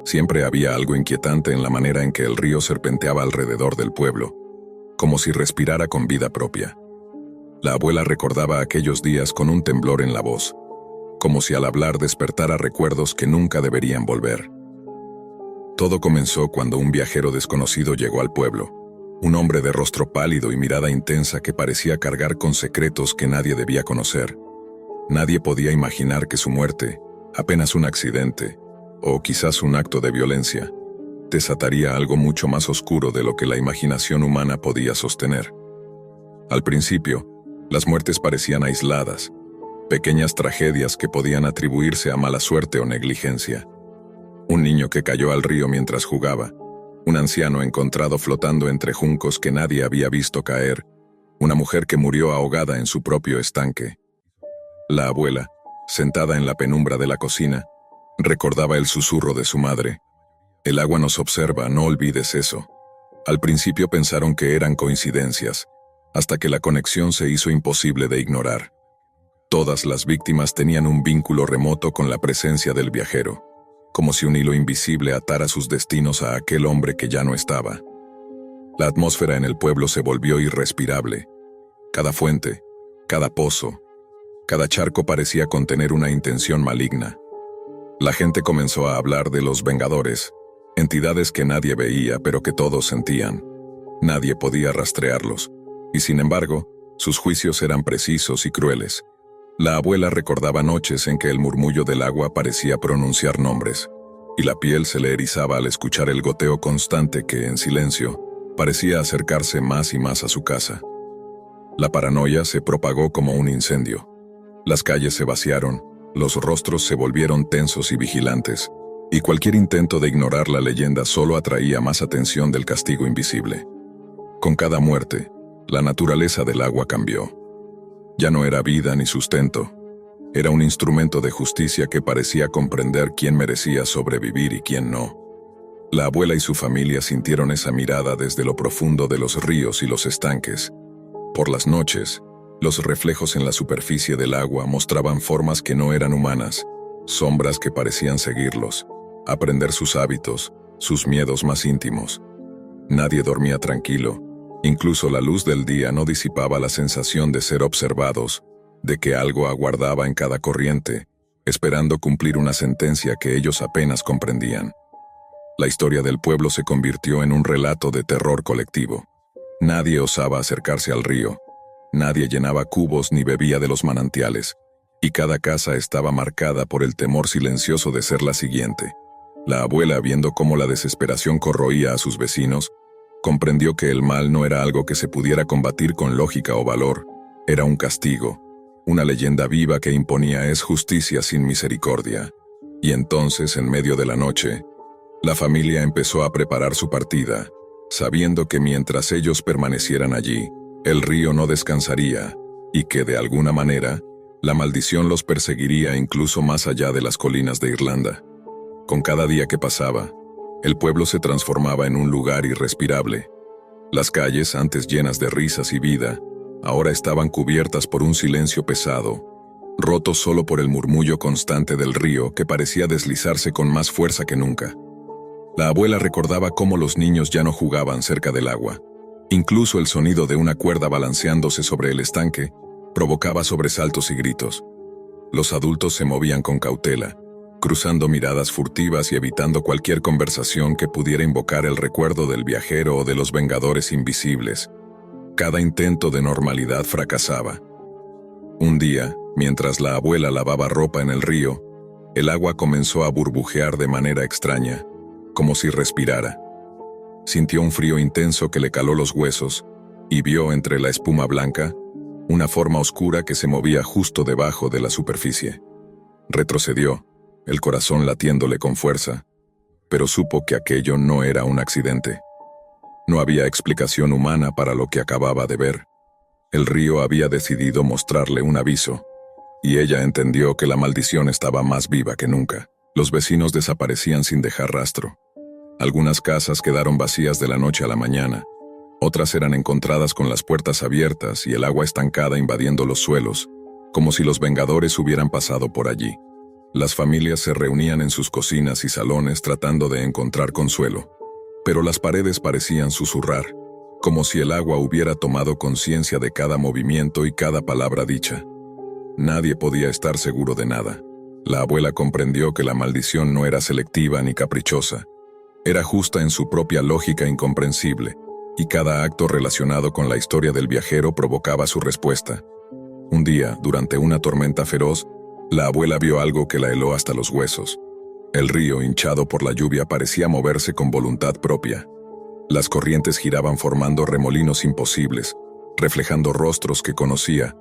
Siempre había algo inquietante en la manera en que el río serpenteaba alrededor del pueblo, como si respirara con vida propia. La abuela recordaba aquellos días con un temblor en la voz, como si al hablar despertara recuerdos que nunca deberían volver. Todo comenzó cuando un viajero desconocido llegó al pueblo, un hombre de rostro pálido y mirada intensa que parecía cargar con secretos que nadie debía conocer. Nadie podía imaginar que su muerte, apenas un accidente, o quizás un acto de violencia, desataría algo mucho más oscuro de lo que la imaginación humana podía sostener. Al principio, las muertes parecían aisladas, pequeñas tragedias que podían atribuirse a mala suerte o negligencia. Un niño que cayó al río mientras jugaba, un anciano encontrado flotando entre juncos que nadie había visto caer, una mujer que murió ahogada en su propio estanque. La abuela, sentada en la penumbra de la cocina, recordaba el susurro de su madre. El agua nos observa, no olvides eso. Al principio pensaron que eran coincidencias, hasta que la conexión se hizo imposible de ignorar. Todas las víctimas tenían un vínculo remoto con la presencia del viajero, como si un hilo invisible atara sus destinos a aquel hombre que ya no estaba. La atmósfera en el pueblo se volvió irrespirable. Cada fuente, cada pozo, cada charco parecía contener una intención maligna. La gente comenzó a hablar de los vengadores, entidades que nadie veía pero que todos sentían. Nadie podía rastrearlos, y sin embargo, sus juicios eran precisos y crueles. La abuela recordaba noches en que el murmullo del agua parecía pronunciar nombres, y la piel se le erizaba al escuchar el goteo constante que, en silencio, parecía acercarse más y más a su casa. La paranoia se propagó como un incendio. Las calles se vaciaron, los rostros se volvieron tensos y vigilantes, y cualquier intento de ignorar la leyenda solo atraía más atención del castigo invisible. Con cada muerte, la naturaleza del agua cambió. Ya no era vida ni sustento. Era un instrumento de justicia que parecía comprender quién merecía sobrevivir y quién no. La abuela y su familia sintieron esa mirada desde lo profundo de los ríos y los estanques. Por las noches, los reflejos en la superficie del agua mostraban formas que no eran humanas, sombras que parecían seguirlos, aprender sus hábitos, sus miedos más íntimos. Nadie dormía tranquilo. Incluso la luz del día no disipaba la sensación de ser observados, de que algo aguardaba en cada corriente, esperando cumplir una sentencia que ellos apenas comprendían. La historia del pueblo se convirtió en un relato de terror colectivo. Nadie osaba acercarse al río, nadie llenaba cubos ni bebía de los manantiales, y cada casa estaba marcada por el temor silencioso de ser la siguiente. La abuela, viendo cómo la desesperación corroía a sus vecinos, comprendió que el mal no era algo que se pudiera combatir con lógica o valor, era un castigo, una leyenda viva que imponía justicia sin misericordia. Y entonces, en medio de la noche, la familia empezó a preparar su partida, sabiendo que mientras ellos permanecieran allí, el río no descansaría, y que de alguna manera, la maldición los perseguiría incluso más allá de las colinas de Irlanda. Con cada día que pasaba, el pueblo se transformaba en un lugar irrespirable. Las calles, antes llenas de risas y vida, ahora estaban cubiertas por un silencio pesado, roto solo por el murmullo constante del río que parecía deslizarse con más fuerza que nunca. La abuela recordaba cómo los niños ya no jugaban cerca del agua. Incluso el sonido de una cuerda balanceándose sobre el estanque provocaba sobresaltos y gritos. Los adultos se movían con cautela, cruzando miradas furtivas y evitando cualquier conversación que pudiera invocar el recuerdo del viajero o de los vengadores invisibles. Cada intento de normalidad fracasaba. Un día, mientras la abuela lavaba ropa en el río, el agua comenzó a burbujear de manera extraña, como si respirara. Sintió un frío intenso que le caló los huesos, y vio entre la espuma blanca una forma oscura que se movía justo debajo de la superficie. Retrocedió, el corazón latiéndole con fuerza, pero supo que aquello no era un accidente. No había explicación humana para lo que acababa de ver. El río había decidido mostrarle un aviso, y ella entendió que la maldición estaba más viva que nunca. Los vecinos desaparecían sin dejar rastro. Algunas casas quedaron vacías de la noche a la mañana, otras eran encontradas con las puertas abiertas y el agua estancada invadiendo los suelos, como si los vengadores hubieran pasado por allí. Las familias se reunían en sus cocinas y salones tratando de encontrar consuelo, pero las paredes parecían susurrar, como si el agua hubiera tomado conciencia de cada movimiento y cada palabra dicha. Nadie podía estar seguro de nada. La abuela comprendió que la maldición no era selectiva ni caprichosa. Era justa en su propia lógica incomprensible, y cada acto relacionado con la historia del viajero provocaba su respuesta. Un día, durante una tormenta feroz, la abuela vio algo que la heló hasta los huesos. El río, hinchado por la lluvia, parecía moverse con voluntad propia. Las corrientes giraban formando remolinos imposibles, reflejando rostros que conocía,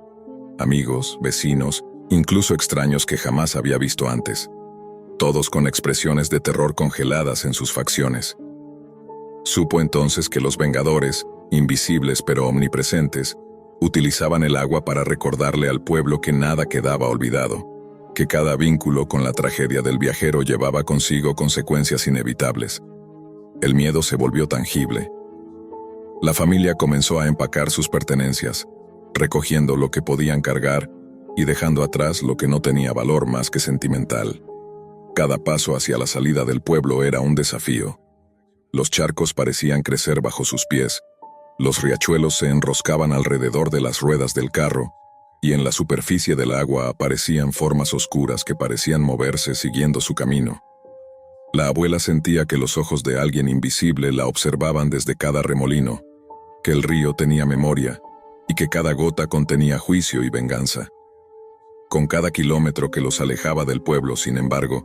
amigos, vecinos, incluso extraños que jamás había visto antes, todos con expresiones de terror congeladas en sus facciones. Supo entonces que los Vengadores, invisibles pero omnipresentes, utilizaban el agua para recordarle al pueblo que nada quedaba olvidado, que cada vínculo con la tragedia del viajero llevaba consigo consecuencias inevitables. El miedo se volvió tangible. La familia comenzó a empacar sus pertenencias, recogiendo lo que podían cargar y dejando atrás lo que no tenía valor más que sentimental. Cada paso hacia la salida del pueblo era un desafío. Los charcos parecían crecer bajo sus pies, los riachuelos se enroscaban alrededor de las ruedas del carro, y en la superficie del agua aparecían formas oscuras que parecían moverse siguiendo su camino. La abuela sentía que los ojos de alguien invisible la observaban desde cada remolino, que el río tenía memoria, y que cada gota contenía juicio y venganza. Con cada kilómetro que los alejaba del pueblo, sin embargo,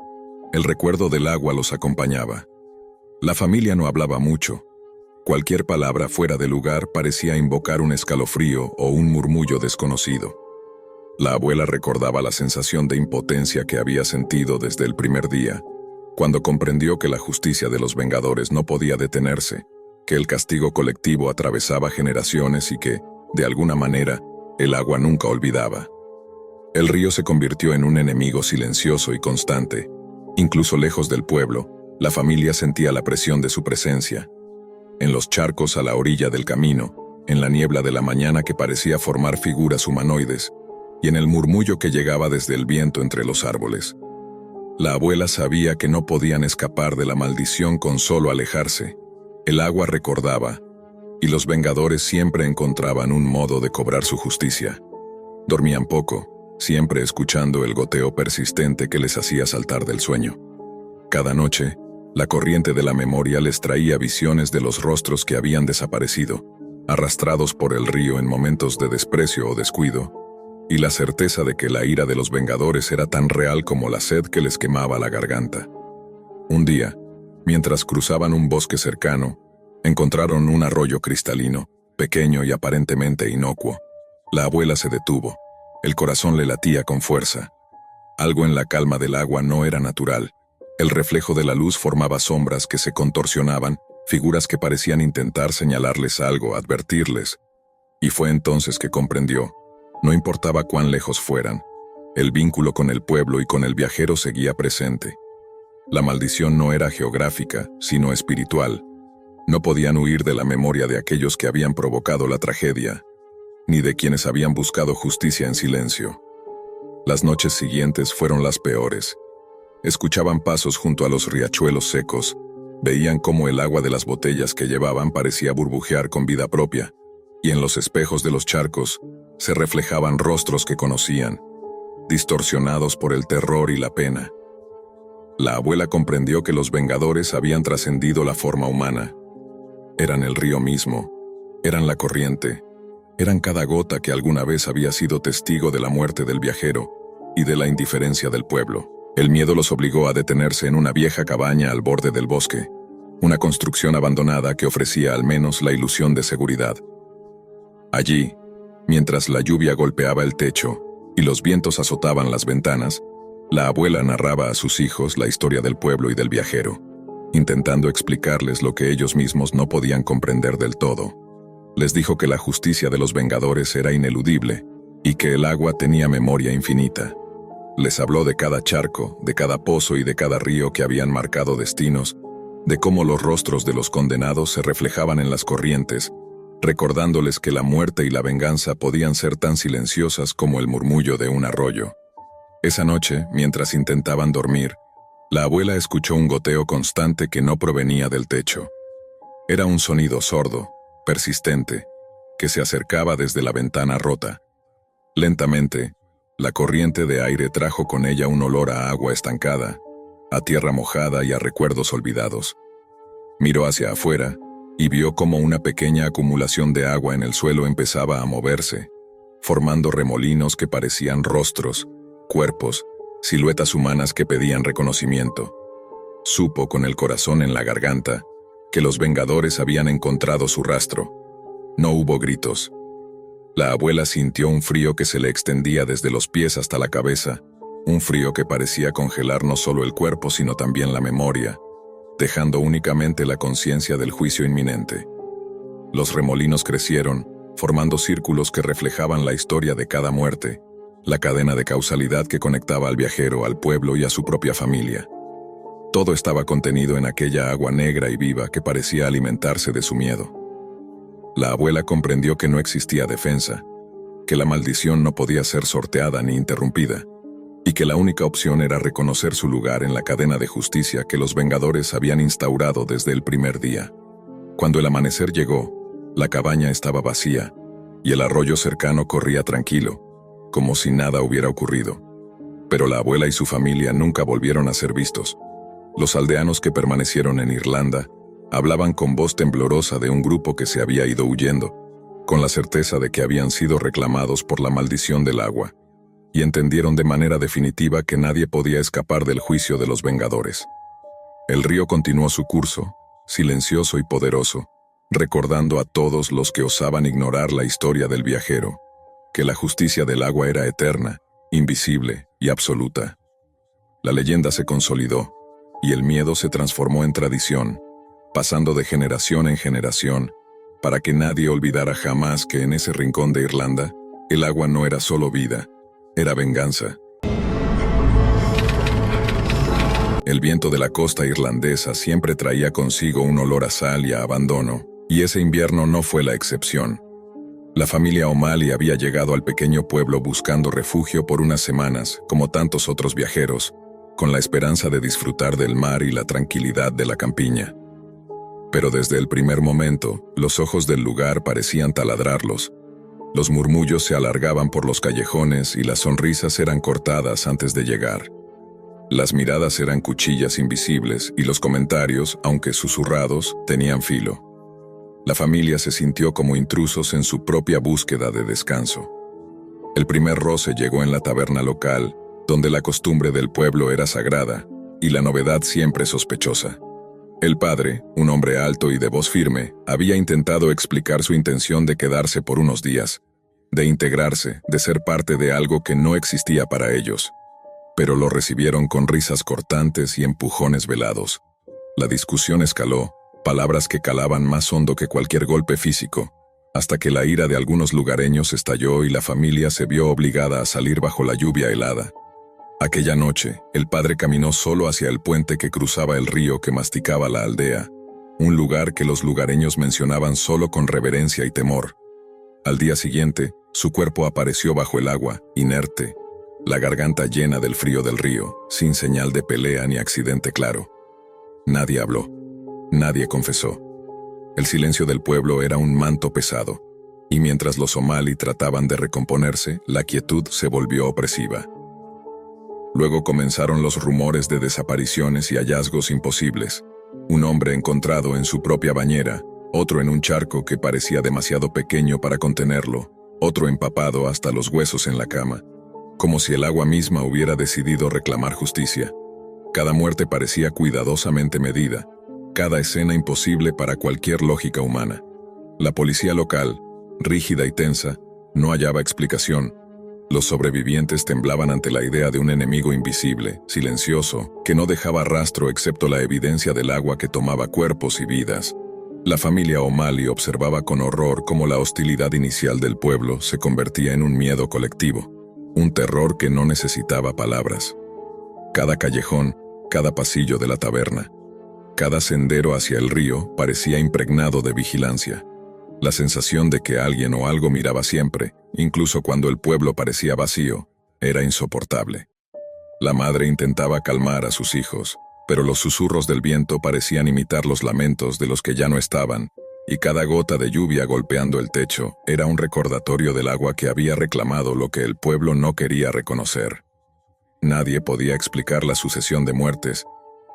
el recuerdo del agua los acompañaba. La familia no hablaba mucho. Cualquier palabra fuera de lugar parecía invocar un escalofrío o un murmullo desconocido. La abuela recordaba la sensación de impotencia que había sentido desde el primer día, cuando comprendió que la justicia de los Vengadores no podía detenerse, que el castigo colectivo atravesaba generaciones y que, de alguna manera, el agua nunca olvidaba. El río se convirtió en un enemigo silencioso y constante. Incluso lejos del pueblo, la familia sentía la presión de su presencia. En los charcos a la orilla del camino, en la niebla de la mañana que parecía formar figuras humanoides, y en el murmullo que llegaba desde el viento entre los árboles. La abuela sabía que no podían escapar de la maldición con solo alejarse. El agua recordaba, y los Vengadores siempre encontraban un modo de cobrar su justicia. Dormían poco, siempre escuchando el goteo persistente que les hacía saltar del sueño. Cada noche, la corriente de la memoria les traía visiones de los rostros que habían desaparecido, arrastrados por el río en momentos de desprecio o descuido, y la certeza de que la ira de los Vengadores era tan real como la sed que les quemaba la garganta. Un día, mientras cruzaban un bosque cercano, encontraron un arroyo cristalino, pequeño y aparentemente inocuo. La abuela se detuvo. El corazón le latía con fuerza. Algo en la calma del agua no era natural. El reflejo de la luz formaba sombras que se contorsionaban, figuras que parecían intentar señalarles algo, advertirles. Y fue entonces que comprendió. No importaba cuán lejos fueran, el vínculo con el pueblo y con el viajero seguía presente. La maldición no era geográfica, sino espiritual. No podían huir de la memoria de aquellos que habían provocado la tragedia, ni de quienes habían buscado justicia en silencio. Las noches siguientes fueron las peores. Escuchaban pasos junto a los riachuelos secos, veían cómo el agua de las botellas que llevaban parecía burbujear con vida propia, y en los espejos de los charcos se reflejaban rostros que conocían, distorsionados por el terror y la pena. La abuela comprendió que los Vengadores habían trascendido la forma humana. Eran el río mismo, eran la corriente, eran cada gota que alguna vez había sido testigo de la muerte del viajero y de la indiferencia del pueblo. El miedo los obligó a detenerse en una vieja cabaña al borde del bosque, una construcción abandonada que ofrecía al menos la ilusión de seguridad. Allí, mientras la lluvia golpeaba el techo y los vientos azotaban las ventanas, la abuela narraba a sus hijos la historia del pueblo y del viajero, intentando explicarles lo que ellos mismos no podían comprender del todo. Les dijo que la justicia de los Vengadores era ineludible y que el agua tenía memoria infinita. Les habló de cada charco, de cada pozo y de cada río que habían marcado destinos, de cómo los rostros de los condenados se reflejaban en las corrientes, recordándoles que la muerte y la venganza podían ser tan silenciosas como el murmullo de un arroyo. Esa noche, mientras intentaban dormir, la abuela escuchó un goteo constante que no provenía del techo. Era un sonido sordo, persistente, que se acercaba desde la ventana rota. Lentamente, la corriente de aire trajo con ella un olor a agua estancada, a tierra mojada y a recuerdos olvidados. Miró hacia afuera y vio cómo una pequeña acumulación de agua en el suelo empezaba a moverse, formando remolinos que parecían rostros, cuerpos, siluetas humanas que pedían reconocimiento. Supo con el corazón en la garganta que los Vengadores habían encontrado su rastro. No hubo gritos. La abuela sintió un frío que se le extendía desde los pies hasta la cabeza, un frío que parecía congelar no solo el cuerpo sino también la memoria, dejando únicamente la conciencia del juicio inminente. Los remolinos crecieron, formando círculos que reflejaban la historia de cada muerte, la cadena de causalidad que conectaba al viajero, al pueblo y a su propia familia. Todo estaba contenido en aquella agua negra y viva que parecía alimentarse de su miedo. La abuela comprendió que no existía defensa, que la maldición no podía ser sorteada ni interrumpida, y que la única opción era reconocer su lugar en la cadena de justicia que los Vengadores habían instaurado desde el primer día. Cuando el amanecer llegó, la cabaña estaba vacía, y el arroyo cercano corría tranquilo, como si nada hubiera ocurrido. Pero la abuela y su familia nunca volvieron a ser vistos. Los aldeanos que permanecieron en Irlanda hablaban con voz temblorosa de un grupo que se había ido huyendo, con la certeza de que habían sido reclamados por la maldición del agua, y entendieron de manera definitiva que nadie podía escapar del juicio de los Vengadores. El río continuó su curso, silencioso y poderoso, recordando a todos los que osaban ignorar la historia del viajero, que la justicia del agua era eterna, invisible y absoluta. La leyenda se consolidó, y el miedo se transformó en tradición, pasando de generación en generación, para que nadie olvidara jamás que en ese rincón de Irlanda, el agua no era solo vida, era venganza. El viento de la costa irlandesa siempre traía consigo un olor a sal y a abandono, y ese invierno no fue la excepción. La familia O'Malley había llegado al pequeño pueblo buscando refugio por unas semanas, como tantos otros viajeros, con la esperanza de disfrutar del mar y la tranquilidad de la campiña. Pero desde el primer momento, los ojos del lugar parecían taladrarlos. Los murmullos se alargaban por los callejones y las sonrisas eran cortadas antes de llegar. Las miradas eran cuchillas invisibles y los comentarios, aunque susurrados, tenían filo. La familia se sintió como intrusos en su propia búsqueda de descanso. El primer roce llegó en la taberna local, donde la costumbre del pueblo era sagrada, y la novedad siempre sospechosa. El padre, un hombre alto y de voz firme, había intentado explicar su intención de quedarse por unos días, de integrarse, de ser parte de algo que no existía para ellos. Pero lo recibieron con risas cortantes y empujones velados. La discusión escaló, palabras que calaban más hondo que cualquier golpe físico, hasta que la ira de algunos lugareños estalló y la familia se vio obligada a salir bajo la lluvia helada. Aquella noche, el padre caminó solo hacia el puente que cruzaba el río que masticaba la aldea, un lugar que los lugareños mencionaban solo con reverencia y temor. Al día siguiente, su cuerpo apareció bajo el agua, inerte, la garganta llena del frío del río, sin señal de pelea ni accidente claro. Nadie habló, nadie confesó. El silencio del pueblo era un manto pesado, y mientras los O'Malley trataban de recomponerse, la quietud se volvió opresiva. Luego comenzaron los rumores de desapariciones y hallazgos imposibles. Un hombre encontrado en su propia bañera, otro en un charco que parecía demasiado pequeño para contenerlo, otro empapado hasta los huesos en la cama, como si el agua misma hubiera decidido reclamar justicia. Cada muerte parecía cuidadosamente medida, cada escena imposible para cualquier lógica humana. La policía local, rígida y tensa, no hallaba explicación. Los sobrevivientes temblaban ante la idea de un enemigo invisible, silencioso, que no dejaba rastro excepto la evidencia del agua que tomaba cuerpos y vidas. La familia O'Malley observaba con horror cómo la hostilidad inicial del pueblo se convertía en un miedo colectivo, un terror que no necesitaba palabras. Cada callejón, cada pasillo de la taberna, cada sendero hacia el río parecía impregnado de vigilancia. La sensación de que alguien o algo miraba siempre, incluso cuando el pueblo parecía vacío, era insoportable. La madre intentaba calmar a sus hijos, pero los susurros del viento parecían imitar los lamentos de los que ya no estaban, y cada gota de lluvia golpeando el techo era un recordatorio del agua que había reclamado lo que el pueblo no quería reconocer. Nadie podía explicar la sucesión de muertes,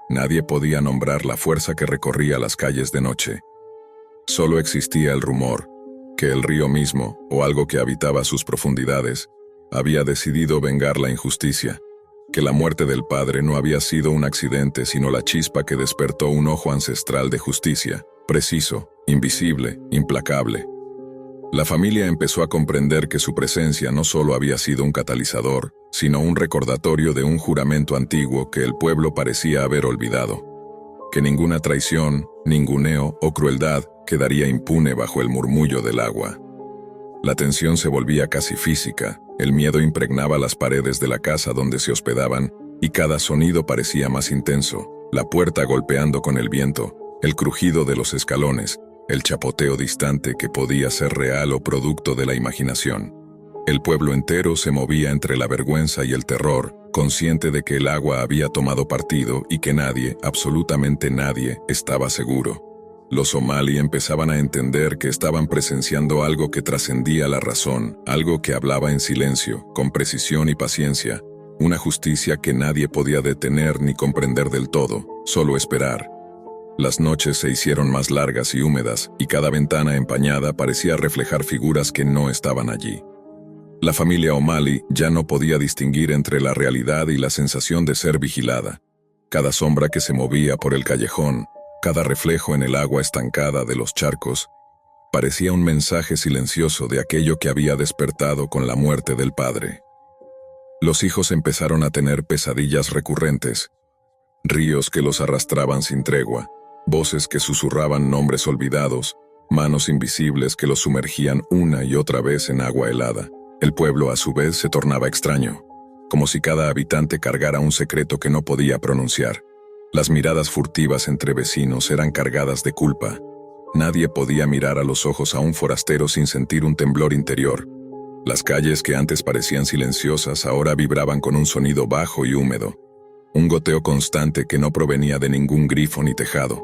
nadie podía nombrar la fuerza que recorría las calles de noche. Solo existía el rumor, que el río mismo, o algo que habitaba sus profundidades, había decidido vengar la injusticia, que la muerte del padre no había sido un accidente sino la chispa que despertó un ojo ancestral de justicia, preciso, invisible, implacable. La familia empezó a comprender que su presencia no solo había sido un catalizador, sino un recordatorio de un juramento antiguo que el pueblo parecía haber olvidado, que ninguna traición, ninguneo o crueldad quedaría impune bajo el murmullo del agua. La tensión se volvía casi física, el miedo impregnaba las paredes de la casa donde se hospedaban, y cada sonido parecía más intenso, la puerta golpeando con el viento, el crujido de los escalones, el chapoteo distante que podía ser real o producto de la imaginación. El pueblo entero se movía entre la vergüenza y el terror, consciente de que el agua había tomado partido y que nadie, absolutamente nadie, estaba seguro. Los somali empezaban a entender que estaban presenciando algo que trascendía la razón, algo que hablaba en silencio, con precisión y paciencia, una justicia que nadie podía detener ni comprender del todo, solo esperar. Las noches se hicieron más largas y húmedas, y cada ventana empañada parecía reflejar figuras que no estaban allí. La familia O'Malley ya no podía distinguir entre la realidad y la sensación de ser vigilada. Cada sombra que se movía por el callejón, cada reflejo en el agua estancada de los charcos, parecía un mensaje silencioso de aquello que había despertado con la muerte del padre. Los hijos empezaron a tener pesadillas recurrentes, ríos que los arrastraban sin tregua, voces que susurraban nombres olvidados, manos invisibles que los sumergían una y otra vez en agua helada. El pueblo a su vez se tornaba extraño, como si cada habitante cargara un secreto que no podía pronunciar. Las miradas furtivas entre vecinos eran cargadas de culpa. Nadie podía mirar a los ojos a un forastero sin sentir un temblor interior. Las calles que antes parecían silenciosas ahora vibraban con un sonido bajo y húmedo, un goteo constante que no provenía de ningún grifo ni tejado.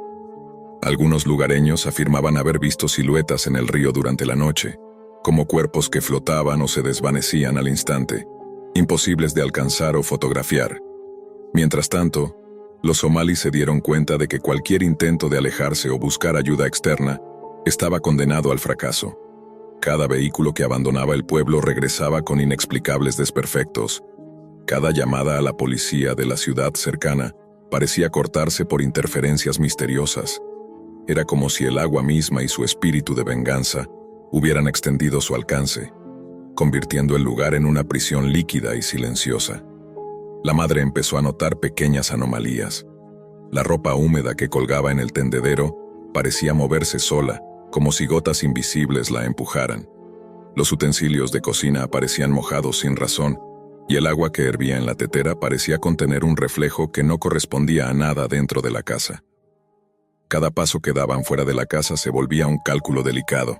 Algunos lugareños afirmaban haber visto siluetas en el río durante la noche, como cuerpos que flotaban o se desvanecían al instante, imposibles de alcanzar o fotografiar. Mientras tanto, los somalíes se dieron cuenta de que cualquier intento de alejarse o buscar ayuda externa estaba condenado al fracaso. Cada vehículo que abandonaba el pueblo regresaba con inexplicables desperfectos. Cada llamada a la policía de la ciudad cercana parecía cortarse por interferencias misteriosas. Era como si el agua misma y su espíritu de venganza hubieran extendido su alcance, convirtiendo el lugar en una prisión líquida y silenciosa. La madre empezó a notar pequeñas anomalías. La ropa húmeda que colgaba en el tendedero parecía moverse sola, como si gotas invisibles la empujaran. Los utensilios de cocina aparecían mojados sin razón, y el agua que hervía en la tetera parecía contener un reflejo que no correspondía a nada dentro de la casa. Cada paso que daban fuera de la casa se volvía un cálculo delicado.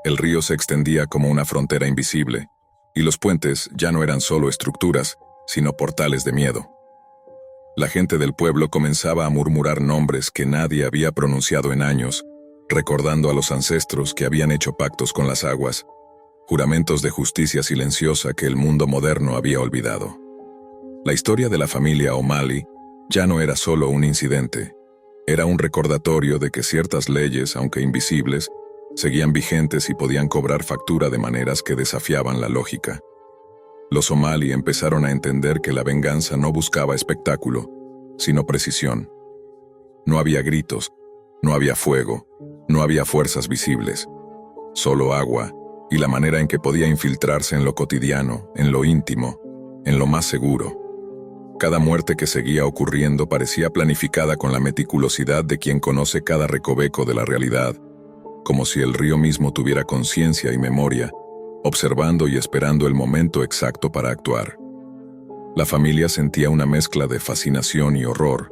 El río se extendía como una frontera invisible, y los puentes ya no eran solo estructuras, sino portales de miedo. La gente del pueblo comenzaba a murmurar nombres que nadie había pronunciado en años, recordando a los ancestros que habían hecho pactos con las aguas, juramentos de justicia silenciosa que el mundo moderno había olvidado. La historia de la familia O'Malley ya no era solo un incidente, era un recordatorio de que ciertas leyes, aunque invisibles, seguían vigentes y podían cobrar factura de maneras que desafiaban la lógica. Los O'Malley empezaron a entender que la venganza no buscaba espectáculo, sino precisión. No había gritos, no había fuego, no había fuerzas visibles, solo agua y la manera en que podía infiltrarse en lo cotidiano, en lo íntimo, en lo más seguro. Cada muerte que seguía ocurriendo parecía planificada con la meticulosidad de quien conoce cada recoveco de la realidad, como si el río mismo tuviera conciencia y memoria, observando y esperando el momento exacto para actuar. La familia sentía una mezcla de fascinación y horror,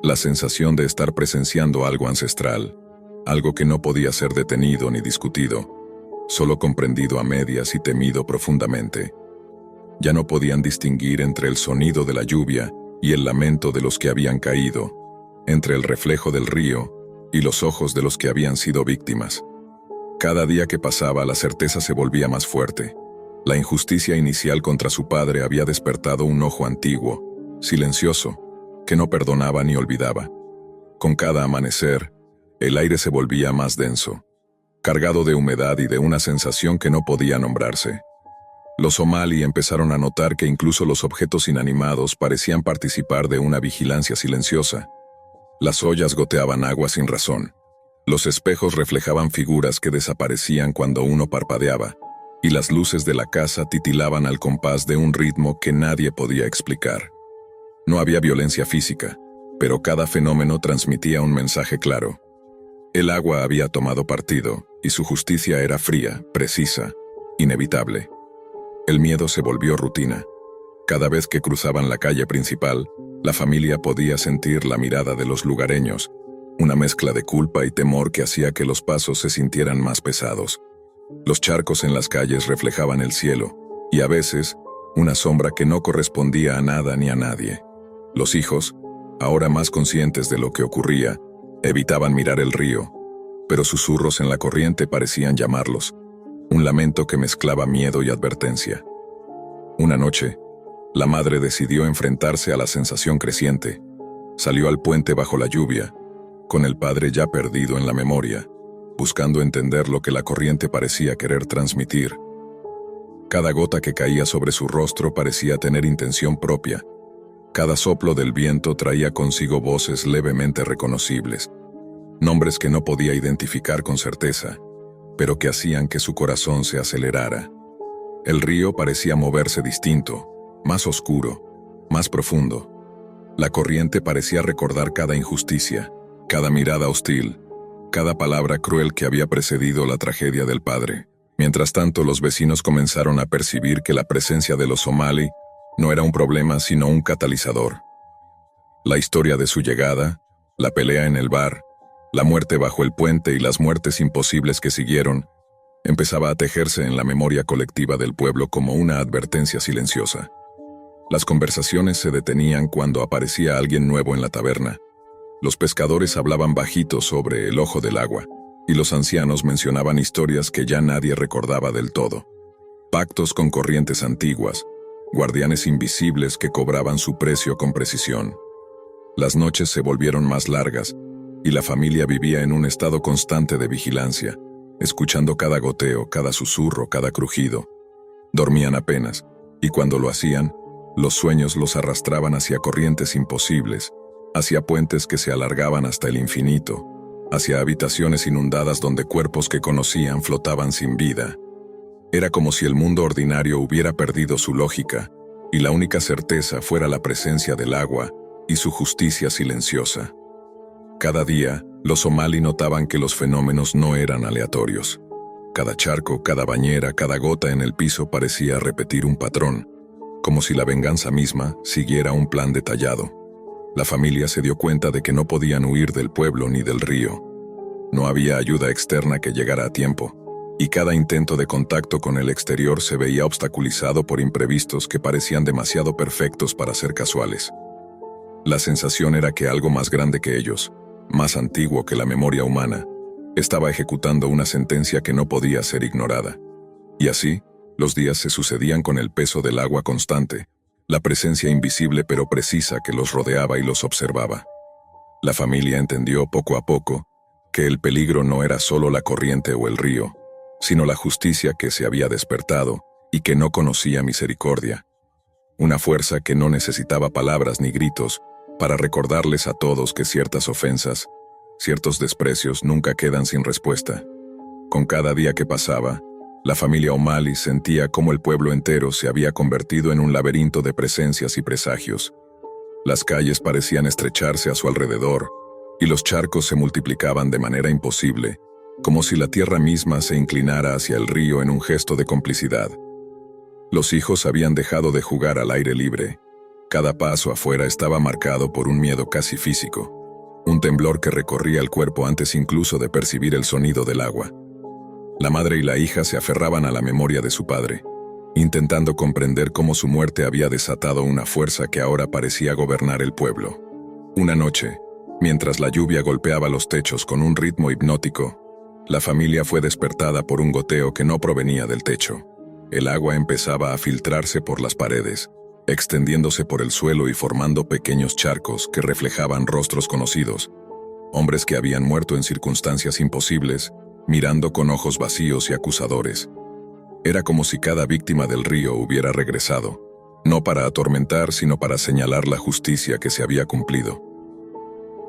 la sensación de estar presenciando algo ancestral, algo que no podía ser detenido ni discutido, solo comprendido a medias y temido profundamente. Ya no podían distinguir entre el sonido de la lluvia y el lamento de los que habían caído, entre el reflejo del río y los ojos de los que habían sido víctimas. Cada día que pasaba, la certeza se volvía más fuerte. La injusticia inicial contra su padre había despertado un ojo antiguo, silencioso, que no perdonaba ni olvidaba. Con cada amanecer, el aire se volvía más denso, cargado de humedad y de una sensación que no podía nombrarse. Los O'Malley empezaron a notar que incluso los objetos inanimados parecían participar de una vigilancia silenciosa. Las ollas goteaban agua sin razón. Los espejos reflejaban figuras que desaparecían cuando uno parpadeaba, y las luces de la casa titilaban al compás de un ritmo que nadie podía explicar. No había violencia física, pero cada fenómeno transmitía un mensaje claro. El agua había tomado partido, y su justicia era fría, precisa, inevitable. El miedo se volvió rutina. Cada vez que cruzaban la calle principal, la familia podía sentir la mirada de los lugareños, una mezcla de culpa y temor que hacía que los pasos se sintieran más pesados. Los charcos en las calles reflejaban el cielo, y a veces, una sombra que no correspondía a nada ni a nadie. Los hijos, ahora más conscientes de lo que ocurría, evitaban mirar el río, pero susurros en la corriente parecían llamarlos, un lamento que mezclaba miedo y advertencia. Una noche, la madre decidió enfrentarse a la sensación creciente. Salió al puente bajo la lluvia, con el padre ya perdido en la memoria, buscando entender lo que la corriente parecía querer transmitir. Cada gota que caía sobre su rostro parecía tener intención propia. Cada soplo del viento traía consigo voces levemente reconocibles, nombres que no podía identificar con certeza, pero que hacían que su corazón se acelerara. El río parecía moverse distinto, más oscuro, más profundo. La corriente parecía recordar cada injusticia, cada mirada hostil, cada palabra cruel que había precedido la tragedia del padre. Mientras tanto, los vecinos comenzaron a percibir que la presencia de los O'Malley no era un problema sino un catalizador. La historia de su llegada, la pelea en el bar, la muerte bajo el puente y las muertes imposibles que siguieron, empezaba a tejerse en la memoria colectiva del pueblo como una advertencia silenciosa. Las conversaciones se detenían cuando aparecía alguien nuevo en la taberna. Los pescadores hablaban bajito sobre el ojo del agua, y los ancianos mencionaban historias que ya nadie recordaba del todo. Pactos con corrientes antiguas, guardianes invisibles que cobraban su precio con precisión. Las noches se volvieron más largas, y la familia vivía en un estado constante de vigilancia, escuchando cada goteo, cada susurro, cada crujido. Dormían apenas, y cuando lo hacían, los sueños los arrastraban hacia corrientes imposibles, hacia puentes que se alargaban hasta el infinito, hacia habitaciones inundadas donde cuerpos que conocían flotaban sin vida. Era como si el mundo ordinario hubiera perdido su lógica, y la única certeza fuera la presencia del agua y su justicia silenciosa. Cada día, los O'Malley notaban que los fenómenos no eran aleatorios. Cada charco, cada bañera, cada gota en el piso parecía repetir un patrón, como si la venganza misma siguiera un plan detallado. La familia se dio cuenta de que no podían huir del pueblo ni del río. No había ayuda externa que llegara a tiempo, y cada intento de contacto con el exterior se veía obstaculizado por imprevistos que parecían demasiado perfectos para ser casuales. La sensación era que algo más grande que ellos, más antiguo que la memoria humana, estaba ejecutando una sentencia que no podía ser ignorada. Y así, los días se sucedían con el peso del agua constante, la presencia invisible pero precisa que los rodeaba y los observaba. La familia entendió poco a poco que el peligro no era solo la corriente o el río, sino la justicia que se había despertado y que no conocía misericordia. Una fuerza que no necesitaba palabras ni gritos para recordarles a todos que ciertas ofensas, ciertos desprecios nunca quedan sin respuesta. Con cada día que pasaba, la familia O'Malley sentía cómo el pueblo entero se había convertido en un laberinto de presencias y presagios. Las calles parecían estrecharse a su alrededor, y los charcos se multiplicaban de manera imposible, como si la tierra misma se inclinara hacia el río en un gesto de complicidad. Los hijos habían dejado de jugar al aire libre. Cada paso afuera estaba marcado por un miedo casi físico, un temblor que recorría el cuerpo antes incluso de percibir el sonido del agua. La madre y la hija se aferraban a la memoria de su padre. intentando comprender cómo su muerte había desatado una fuerza que ahora parecía gobernar el pueblo. Una noche, mientras la lluvia golpeaba los techos con un ritmo hipnótico, la familia fue despertada por un goteo que no provenía del techo. El agua empezaba a filtrarse por las paredes, extendiéndose por el suelo y formando pequeños charcos que reflejaban rostros conocidos, hombres que habían muerto en circunstancias imposibles, mirando con ojos vacíos y acusadores. Era como si cada víctima del río hubiera regresado, no para atormentar, sino para señalar la justicia que se había cumplido.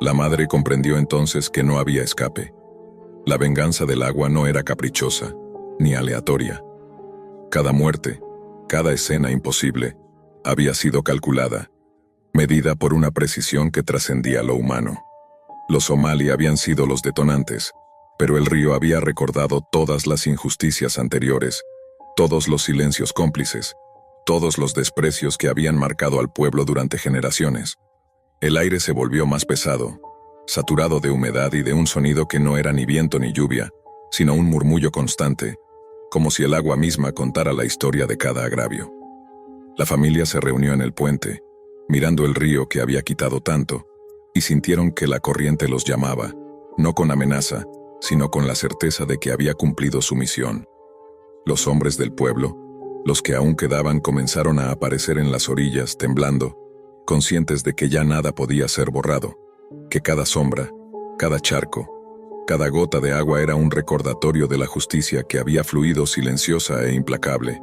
La madre comprendió entonces que no había escape. La venganza del agua no era caprichosa, ni aleatoria. Cada muerte, cada escena imposible, había sido calculada, medida por una precisión que trascendía lo humano. Los Somali habían sido los detonantes, pero el río había recordado todas las injusticias anteriores, todos los silencios cómplices, todos los desprecios que habían marcado al pueblo durante generaciones. El aire se volvió más pesado, saturado de humedad y de un sonido que no era ni viento ni lluvia, sino un murmullo constante, como si el agua misma contara la historia de cada agravio. La familia se reunió en el puente, mirando el río que había quitado tanto, y sintieron que la corriente los llamaba, no con amenaza, sino con la certeza de que había cumplido su misión. Los hombres del pueblo, los que aún quedaban, comenzaron a aparecer en las orillas, temblando, conscientes de que ya nada podía ser borrado, que cada sombra, cada charco, cada gota de agua era un recordatorio de la justicia que había fluido silenciosa e implacable.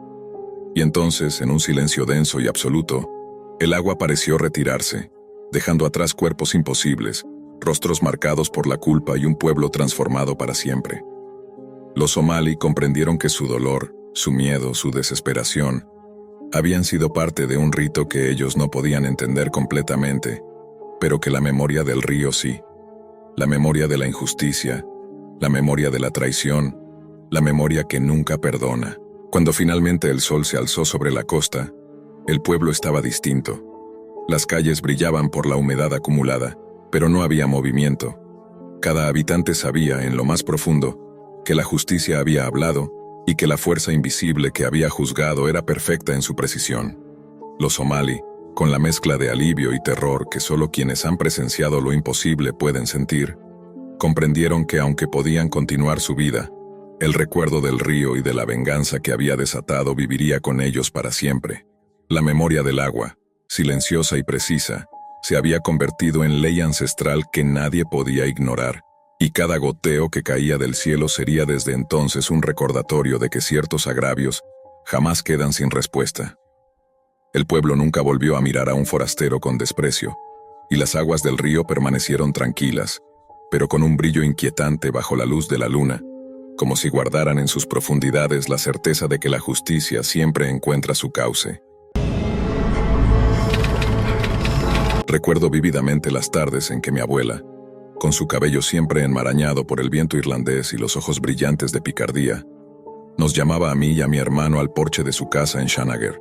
Y entonces, en un silencio denso y absoluto, el agua pareció retirarse, dejando atrás cuerpos imposibles, rostros marcados por la culpa y un pueblo transformado para siempre. Los Somali comprendieron que su dolor, su miedo, su desesperación, habían sido parte de un rito que ellos no podían entender completamente, pero que la memoria del río sí. La memoria de la injusticia, la memoria de la traición, la memoria que nunca perdona. Cuando finalmente el sol se alzó sobre la costa, el pueblo estaba distinto. Las calles brillaban por la humedad acumulada, pero no había movimiento. Cada habitante sabía, en lo más profundo, que la justicia había hablado y que la fuerza invisible que había juzgado era perfecta en su precisión. Los Somali, con la mezcla de alivio y terror que solo quienes han presenciado lo imposible pueden sentir, comprendieron que aunque podían continuar su vida, el recuerdo del río y de la venganza que había desatado viviría con ellos para siempre. La memoria del agua, silenciosa y precisa, se había convertido en ley ancestral que nadie podía ignorar, y cada goteo que caía del cielo sería desde entonces un recordatorio de que ciertos agravios jamás quedan sin respuesta. El pueblo nunca volvió a mirar a un forastero con desprecio, y las aguas del río permanecieron tranquilas, pero con un brillo inquietante bajo la luz de la luna, como si guardaran en sus profundidades la certeza de que la justicia siempre encuentra su cauce. Recuerdo vívidamente las tardes en que mi abuela, con su cabello siempre enmarañado por el viento irlandés y los ojos brillantes de picardía, nos llamaba a mí y a mi hermano al porche de su casa en Shanagar.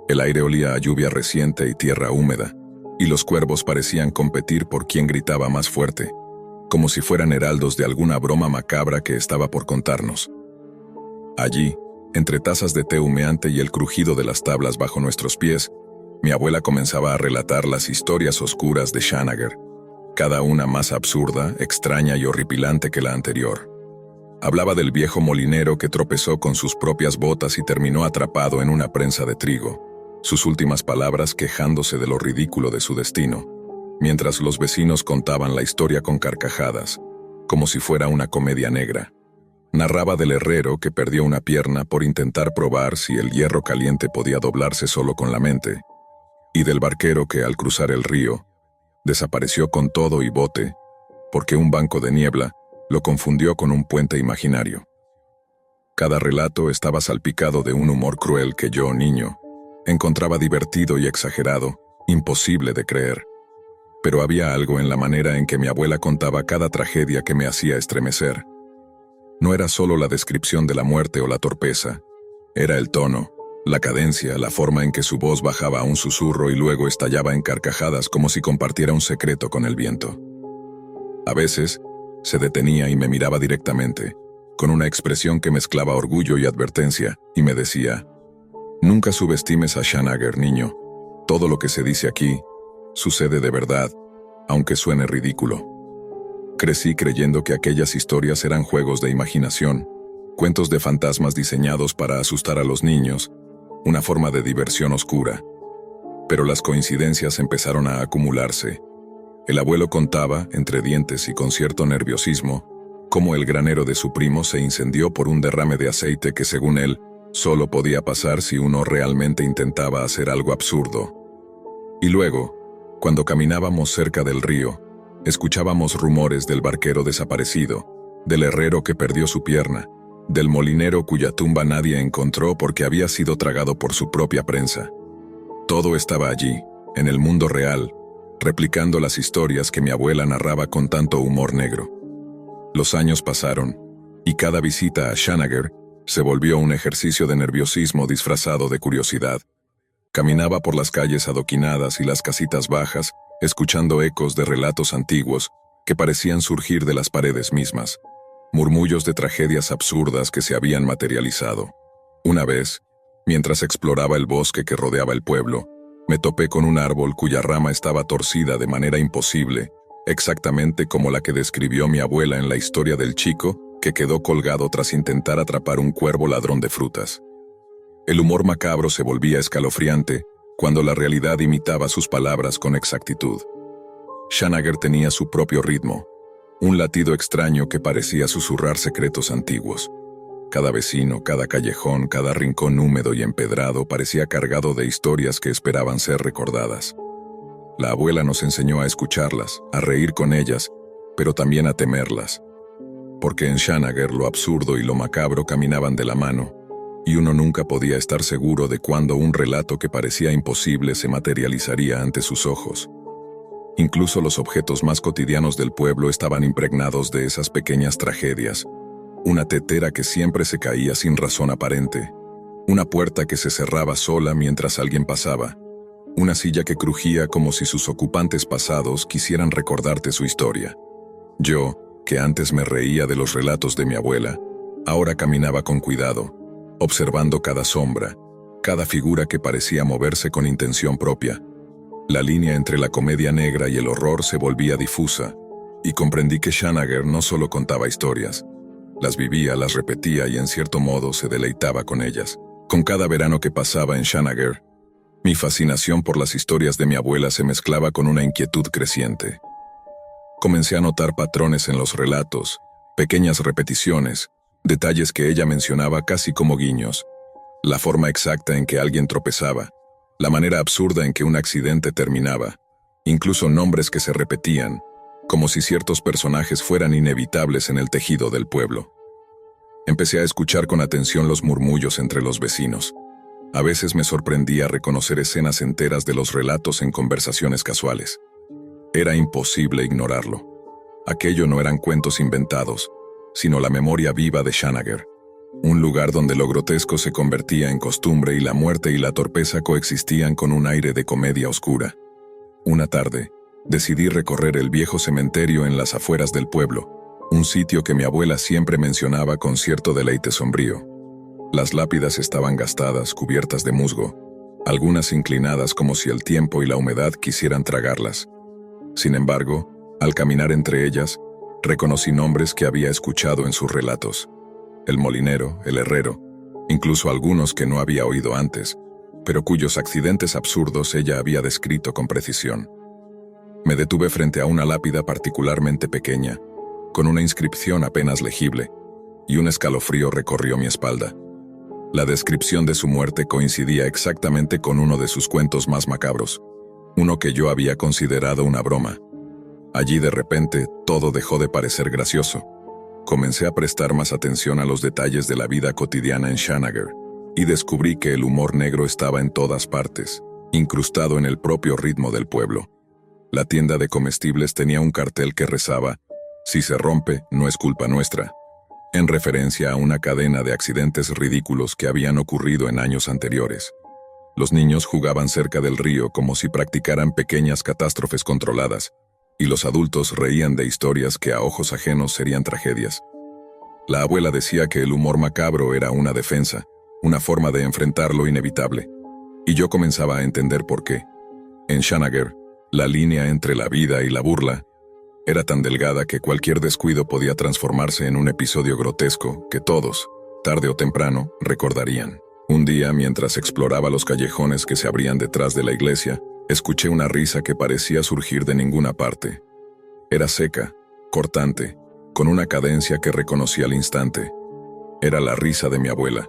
El aire olía a lluvia reciente y tierra húmeda, y los cuervos parecían competir por quién gritaba más fuerte, como si fueran heraldos de alguna broma macabra que estaba por contarnos. Allí, entre tazas de té humeante y el crujido de las tablas bajo nuestros pies, mi abuela comenzaba a relatar las historias oscuras de Shanagar, cada una más absurda, extraña y horripilante que la anterior. Hablaba del viejo molinero que tropezó con sus propias botas y terminó atrapado en una prensa de trigo, sus últimas palabras quejándose de lo ridículo de su destino, mientras los vecinos contaban la historia con carcajadas, como si fuera una comedia negra. Narraba del herrero que perdió una pierna por intentar probar si el hierro caliente podía doblarse solo con la mente, y del barquero que al cruzar el río, desapareció con todo y bote, porque un banco de niebla lo confundió con un puente imaginario. Cada relato estaba salpicado de un humor cruel que yo, niño, encontraba divertido y exagerado, imposible de creer. Pero había algo en la manera en que mi abuela contaba cada tragedia que me hacía estremecer. No era solo la descripción de la muerte o la torpeza, era el tono, la cadencia, la forma en que su voz bajaba a un susurro y luego estallaba en carcajadas como si compartiera un secreto con el viento. A veces, se detenía y me miraba directamente, con una expresión que mezclaba orgullo y advertencia, y me decía: Nunca subestimes a Shanagar, niño. Todo lo que se dice aquí sucede de verdad, aunque suene ridículo. Crecí creyendo que aquellas historias eran juegos de imaginación, cuentos de fantasmas diseñados para asustar a los niños, una forma de diversión oscura. Pero las coincidencias empezaron a acumularse. El abuelo contaba, entre dientes y con cierto nerviosismo, cómo el granero de su primo se incendió por un derrame de aceite que, según él, solo podía pasar si uno realmente intentaba hacer algo absurdo. Y luego, cuando caminábamos cerca del río, escuchábamos rumores del barquero desaparecido, del herrero que perdió su pierna, del molinero cuya tumba nadie encontró porque había sido tragado por su propia prensa. Todo estaba allí, en el mundo real, replicando las historias que mi abuela narraba con tanto humor negro. Los años pasaron, y cada visita a Shanagar se volvió un ejercicio de nerviosismo disfrazado de curiosidad. Caminaba por las calles adoquinadas y las casitas bajas, escuchando ecos de relatos antiguos que parecían surgir de las paredes mismas, murmullos de tragedias absurdas que se habían materializado. Una vez, mientras exploraba el bosque que rodeaba el pueblo, me topé con un árbol cuya rama estaba torcida de manera imposible, exactamente como la que describió mi abuela en la historia del chico que quedó colgado tras intentar atrapar un cuervo ladrón de frutas. El humor macabro se volvía escalofriante cuando la realidad imitaba sus palabras con exactitud. Shanagar tenía su propio ritmo, un latido extraño que parecía susurrar secretos antiguos. Cada vecino, cada callejón, cada rincón húmedo y empedrado parecía cargado de historias que esperaban ser recordadas. La abuela nos enseñó a escucharlas, a reír con ellas, pero también a temerlas. Porque en Shanagar lo absurdo y lo macabro caminaban de la mano, y uno nunca podía estar seguro de cuándo un relato que parecía imposible se materializaría ante sus ojos. Incluso los objetos más cotidianos del pueblo estaban impregnados de esas pequeñas tragedias. Una tetera que siempre se caía sin razón aparente, una puerta que se cerraba sola mientras alguien pasaba, una silla que crujía como si sus ocupantes pasados quisieran recordarte su historia. Yo, que antes me reía de los relatos de mi abuela, ahora caminaba con cuidado, observando cada sombra, cada figura que parecía moverse con intención propia. La línea entre la comedia negra y el horror se volvía difusa, y comprendí que Shanagar no solo contaba historias, las vivía, las repetía y en cierto modo se deleitaba con ellas. Con cada verano que pasaba en Shanagar, mi fascinación por las historias de mi abuela se mezclaba con una inquietud creciente. Comencé a notar patrones en los relatos, pequeñas repeticiones, detalles que ella mencionaba casi como guiños, la forma exacta en que alguien tropezaba, la manera absurda en que un accidente terminaba, incluso nombres que se repetían, como si ciertos personajes fueran inevitables en el tejido del pueblo. Empecé a escuchar con atención los murmullos entre los vecinos. A veces me sorprendía reconocer escenas enteras de los relatos en conversaciones casuales. Era imposible ignorarlo. Aquello no eran cuentos inventados, sino la memoria viva de Shanagar, un lugar donde lo grotesco se convertía en costumbre y la muerte y la torpeza coexistían con un aire de comedia oscura. Una tarde, decidí recorrer el viejo cementerio en las afueras del pueblo, un sitio que mi abuela siempre mencionaba con cierto deleite sombrío. Las lápidas estaban gastadas, cubiertas de musgo, algunas inclinadas como si el tiempo y la humedad quisieran tragarlas. Sin embargo, al caminar entre ellas, reconocí nombres que había escuchado en sus relatos. El molinero, el herrero, incluso algunos que no había oído antes, pero cuyos accidentes absurdos ella había descrito con precisión. Me detuve frente a una lápida particularmente pequeña, con una inscripción apenas legible, y un escalofrío recorrió mi espalda. La descripción de su muerte coincidía exactamente con uno de sus cuentos más macabros, uno que yo había considerado una broma. Allí de repente todo dejó de parecer gracioso. Comencé a prestar más atención a los detalles de la vida cotidiana en Shanagar, y descubrí que el humor negro estaba en todas partes, incrustado en el propio ritmo del pueblo. La tienda de comestibles tenía un cartel que rezaba: "Si se rompe, no es culpa nuestra", en referencia a una cadena de accidentes ridículos que habían ocurrido en años anteriores. Los niños jugaban cerca del río como si practicaran pequeñas catástrofes controladas, y los adultos reían de historias que a ojos ajenos serían tragedias. La abuela decía que el humor macabro era una defensa, una forma de enfrentar lo inevitable. Y yo comenzaba a entender por qué. En Shanagar, la línea entre la vida y la burla era tan delgada que cualquier descuido podía transformarse en un episodio grotesco que todos, tarde o temprano, recordarían. Un día, mientras exploraba los callejones que se abrían detrás de la iglesia, escuché una risa que parecía surgir de ninguna parte. Era seca, cortante, con una cadencia que reconocí al instante. Era la risa de mi abuela.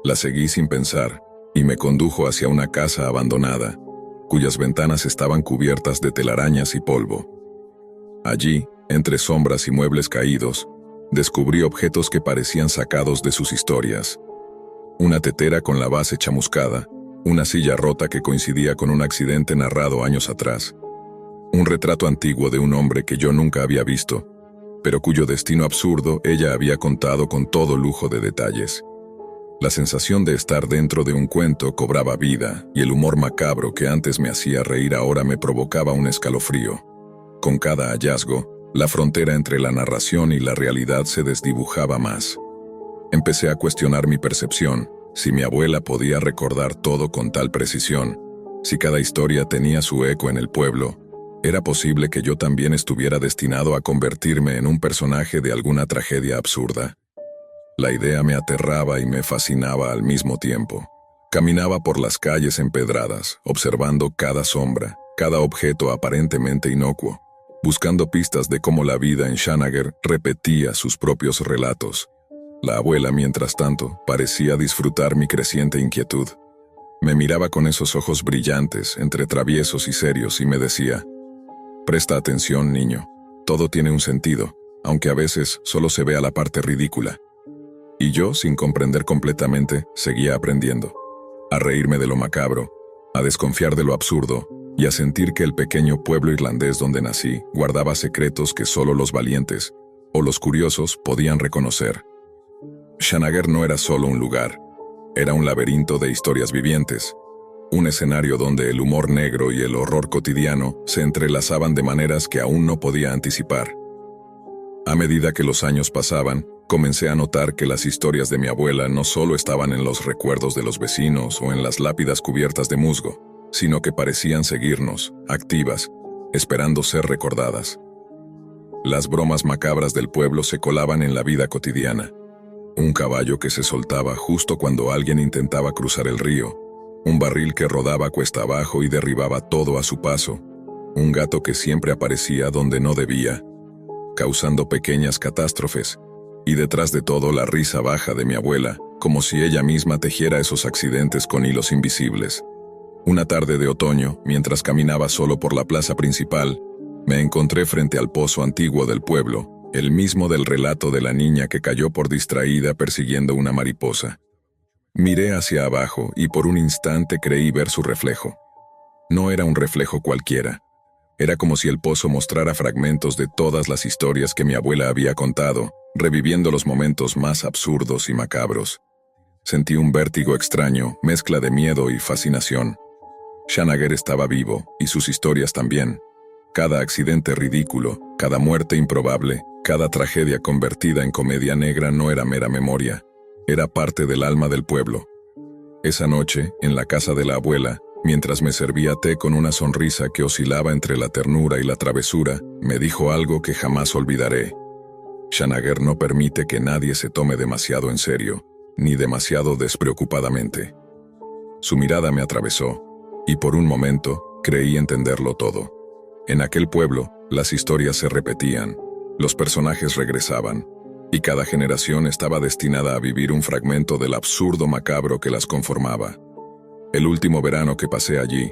La seguí sin pensar, y me condujo hacia una casa abandonada, cuyas ventanas estaban cubiertas de telarañas y polvo. Allí, entre sombras y muebles caídos, descubrí objetos que parecían sacados de sus historias. Una tetera con la base chamuscada, una silla rota que coincidía con un accidente narrado años atrás, un retrato antiguo de un hombre que yo nunca había visto, pero cuyo destino absurdo ella había contado con todo lujo de detalles. La sensación de estar dentro de un cuento cobraba vida, y el humor macabro que antes me hacía reír ahora me provocaba un escalofrío. Con cada hallazgo, la frontera entre la narración y la realidad se desdibujaba más. Empecé a cuestionar mi percepción, si mi abuela podía recordar todo con tal precisión, si cada historia tenía su eco en el pueblo. ¿Era posible que yo también estuviera destinado a convertirme en un personaje de alguna tragedia absurda? La idea me aterraba y me fascinaba al mismo tiempo. Caminaba por las calles empedradas, observando cada sombra, cada objeto aparentemente inocuo, buscando pistas de cómo la vida en Shanagar repetía sus propios relatos. La abuela, mientras tanto, parecía disfrutar mi creciente inquietud. Me miraba con esos ojos brillantes, entre traviesos y serios, y me decía: «Presta atención, niño. Todo tiene un sentido, aunque a veces solo se vea la parte ridícula». Y yo, sin comprender completamente, seguía aprendiendo. A reírme de lo macabro, a desconfiar de lo absurdo, y a sentir que el pequeño pueblo irlandés donde nací guardaba secretos que solo los valientes, o los curiosos, podían reconocer. Shanagar no era solo un lugar, era un laberinto de historias vivientes, un escenario donde el humor negro y el horror cotidiano se entrelazaban de maneras que aún no podía anticipar. A medida que los años pasaban, comencé a notar que las historias de mi abuela no solo estaban en los recuerdos de los vecinos o en las lápidas cubiertas de musgo, sino que parecían seguirnos, activas, esperando ser recordadas. Las bromas macabras del pueblo se colaban en la vida cotidiana. Un caballo que se soltaba justo cuando alguien intentaba cruzar el río, un barril que rodaba cuesta abajo y derribaba todo a su paso, un gato que siempre aparecía donde no debía, causando pequeñas catástrofes, y detrás de todo la risa baja de mi abuela, como si ella misma tejiera esos accidentes con hilos invisibles. Una tarde de otoño, mientras caminaba solo por la plaza principal, me encontré frente al pozo antiguo del pueblo, el mismo del relato de la niña que cayó por distraída persiguiendo una mariposa. Miré hacia abajo y por un instante creí ver su reflejo. No era un reflejo cualquiera. Era como si el pozo mostrara fragmentos de todas las historias que mi abuela había contado, reviviendo los momentos más absurdos y macabros. Sentí un vértigo extraño, mezcla de miedo y fascinación. Shanagar estaba vivo, y sus historias también. Cada accidente ridículo, cada muerte improbable, cada tragedia convertida en comedia negra no era mera memoria, era parte del alma del pueblo. Esa noche, en la casa de la abuela, mientras me servía té con una sonrisa que oscilaba entre la ternura y la travesura, me dijo algo que jamás olvidaré. Shanagar no permite que nadie se tome demasiado en serio, ni demasiado despreocupadamente. Su mirada me atravesó, y por un momento creí entenderlo todo. En aquel pueblo, las historias se repetían, los personajes regresaban, y cada generación estaba destinada a vivir un fragmento del absurdo macabro que las conformaba. El último verano que pasé allí,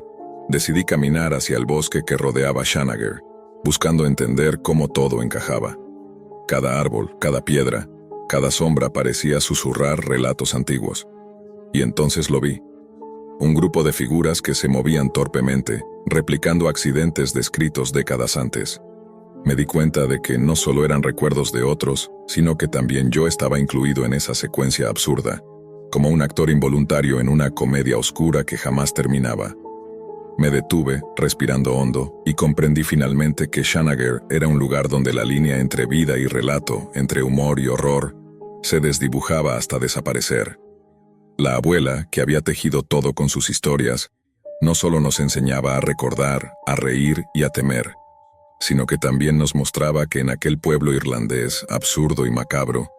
decidí caminar hacia el bosque que rodeaba Shanagar, buscando entender cómo todo encajaba. Cada árbol, cada piedra, cada sombra parecía susurrar relatos antiguos. Y entonces lo vi. Un grupo de figuras que se movían torpemente, replicando accidentes descritos décadas antes. Me di cuenta de que no solo eran recuerdos de otros, sino que también yo estaba incluido en esa secuencia absurda, como un actor involuntario en una comedia oscura que jamás terminaba. Me detuve, respirando hondo, y comprendí finalmente que Shanagar era un lugar donde la línea entre vida y relato, entre humor y horror, se desdibujaba hasta desaparecer. La abuela, que había tejido todo con sus historias, no solo nos enseñaba a recordar, a reír y a temer, sino que también nos mostraba que en aquel pueblo irlandés, absurdo y macabro,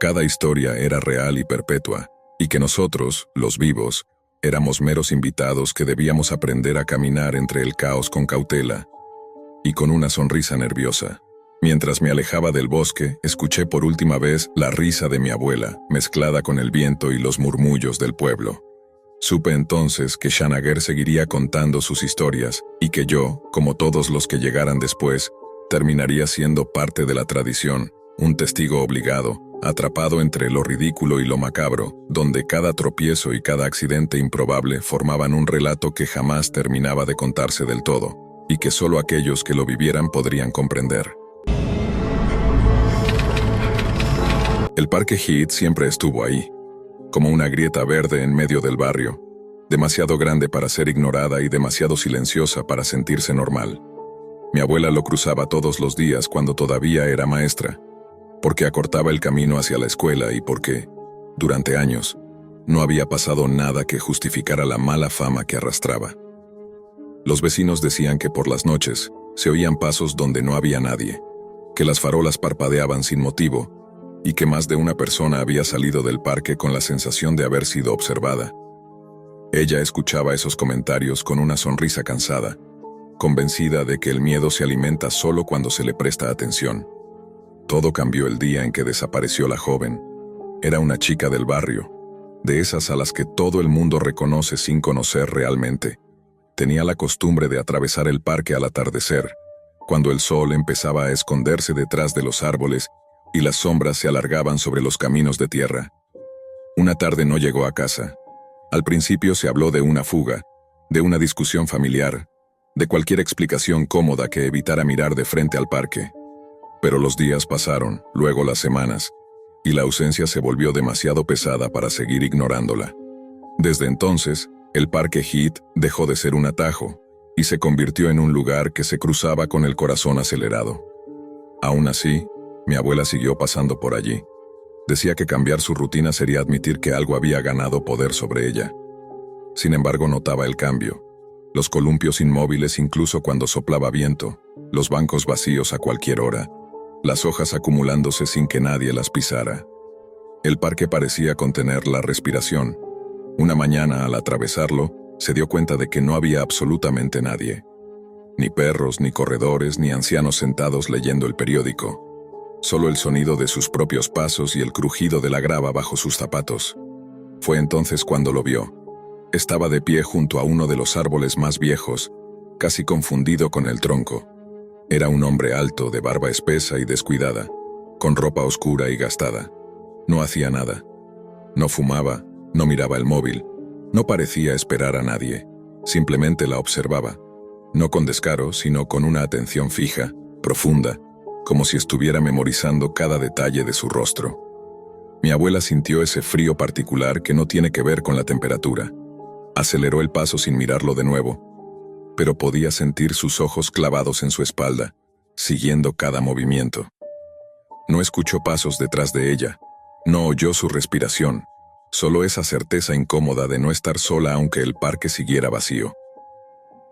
cada historia era real y perpetua, y que nosotros, los vivos, éramos meros invitados que debíamos aprender a caminar entre el caos con cautela y con una sonrisa nerviosa. Mientras me alejaba del bosque, escuché por última vez la risa de mi abuela, mezclada con el viento y los murmullos del pueblo. Supe entonces que Shanager seguiría contando sus historias y que yo, como todos los que llegaran después, terminaría siendo parte de la tradición, un testigo obligado, atrapado entre lo ridículo y lo macabro, donde cada tropiezo y cada accidente improbable formaban un relato que jamás terminaba de contarse del todo, y que solo aquellos que lo vivieran podrían comprender. El Parque Heath siempre estuvo ahí, como una grieta verde en medio del barrio, demasiado grande para ser ignorada y demasiado silenciosa para sentirse normal. Mi abuela lo cruzaba todos los días cuando todavía era maestra, porque acortaba el camino hacia la escuela y porque, durante años, no había pasado nada que justificara la mala fama que arrastraba. Los vecinos decían que por las noches se oían pasos donde no había nadie, que las farolas parpadeaban sin motivo, y que más de una persona había salido del parque con la sensación de haber sido observada. Ella escuchaba esos comentarios con una sonrisa cansada, convencida de que el miedo se alimenta solo cuando se le presta atención. Todo cambió el día en que desapareció la joven. Era una chica del barrio, de esas a las que todo el mundo reconoce sin conocer realmente. Tenía la costumbre de atravesar el parque al atardecer, cuando el sol empezaba a esconderse detrás de los árboles y las sombras se alargaban sobre los caminos de tierra. Una tarde no llegó a casa. Al principio se habló de una fuga, de una discusión familiar, de cualquier explicación cómoda que evitara mirar de frente al parque. Pero los días pasaron, luego las semanas, y la ausencia se volvió demasiado pesada para seguir ignorándola. Desde entonces, el Parque Heath dejó de ser un atajo, y se convirtió en un lugar que se cruzaba con el corazón acelerado. Aún así, mi abuela siguió pasando por allí. Decía que cambiar su rutina sería admitir que algo había ganado poder sobre ella. Sin embargo, notaba el cambio. Los columpios inmóviles incluso cuando soplaba viento, los bancos vacíos a cualquier hora, las hojas acumulándose sin que nadie las pisara. El parque parecía contener la respiración. Una mañana, al atravesarlo, se dio cuenta de que no había absolutamente nadie. Ni perros, ni corredores, ni ancianos sentados leyendo el periódico. Solo el sonido de sus propios pasos y el crujido de la grava bajo sus zapatos. Fue entonces cuando lo vio. Estaba de pie junto a uno de los árboles más viejos, casi confundido con el tronco. Era un hombre alto, de barba espesa y descuidada, con ropa oscura y gastada. No hacía nada. No fumaba, no miraba el móvil, no parecía esperar a nadie. Simplemente la observaba, no con descaro, sino con una atención fija, profunda, como si estuviera memorizando cada detalle de su rostro. Mi abuela sintió ese frío particular que no tiene que ver con la temperatura. Aceleró el paso sin mirarlo de nuevo, pero podía sentir sus ojos clavados en su espalda, siguiendo cada movimiento. No escuchó pasos detrás de ella, no oyó su respiración, solo esa certeza incómoda de no estar sola aunque el parque siguiera vacío.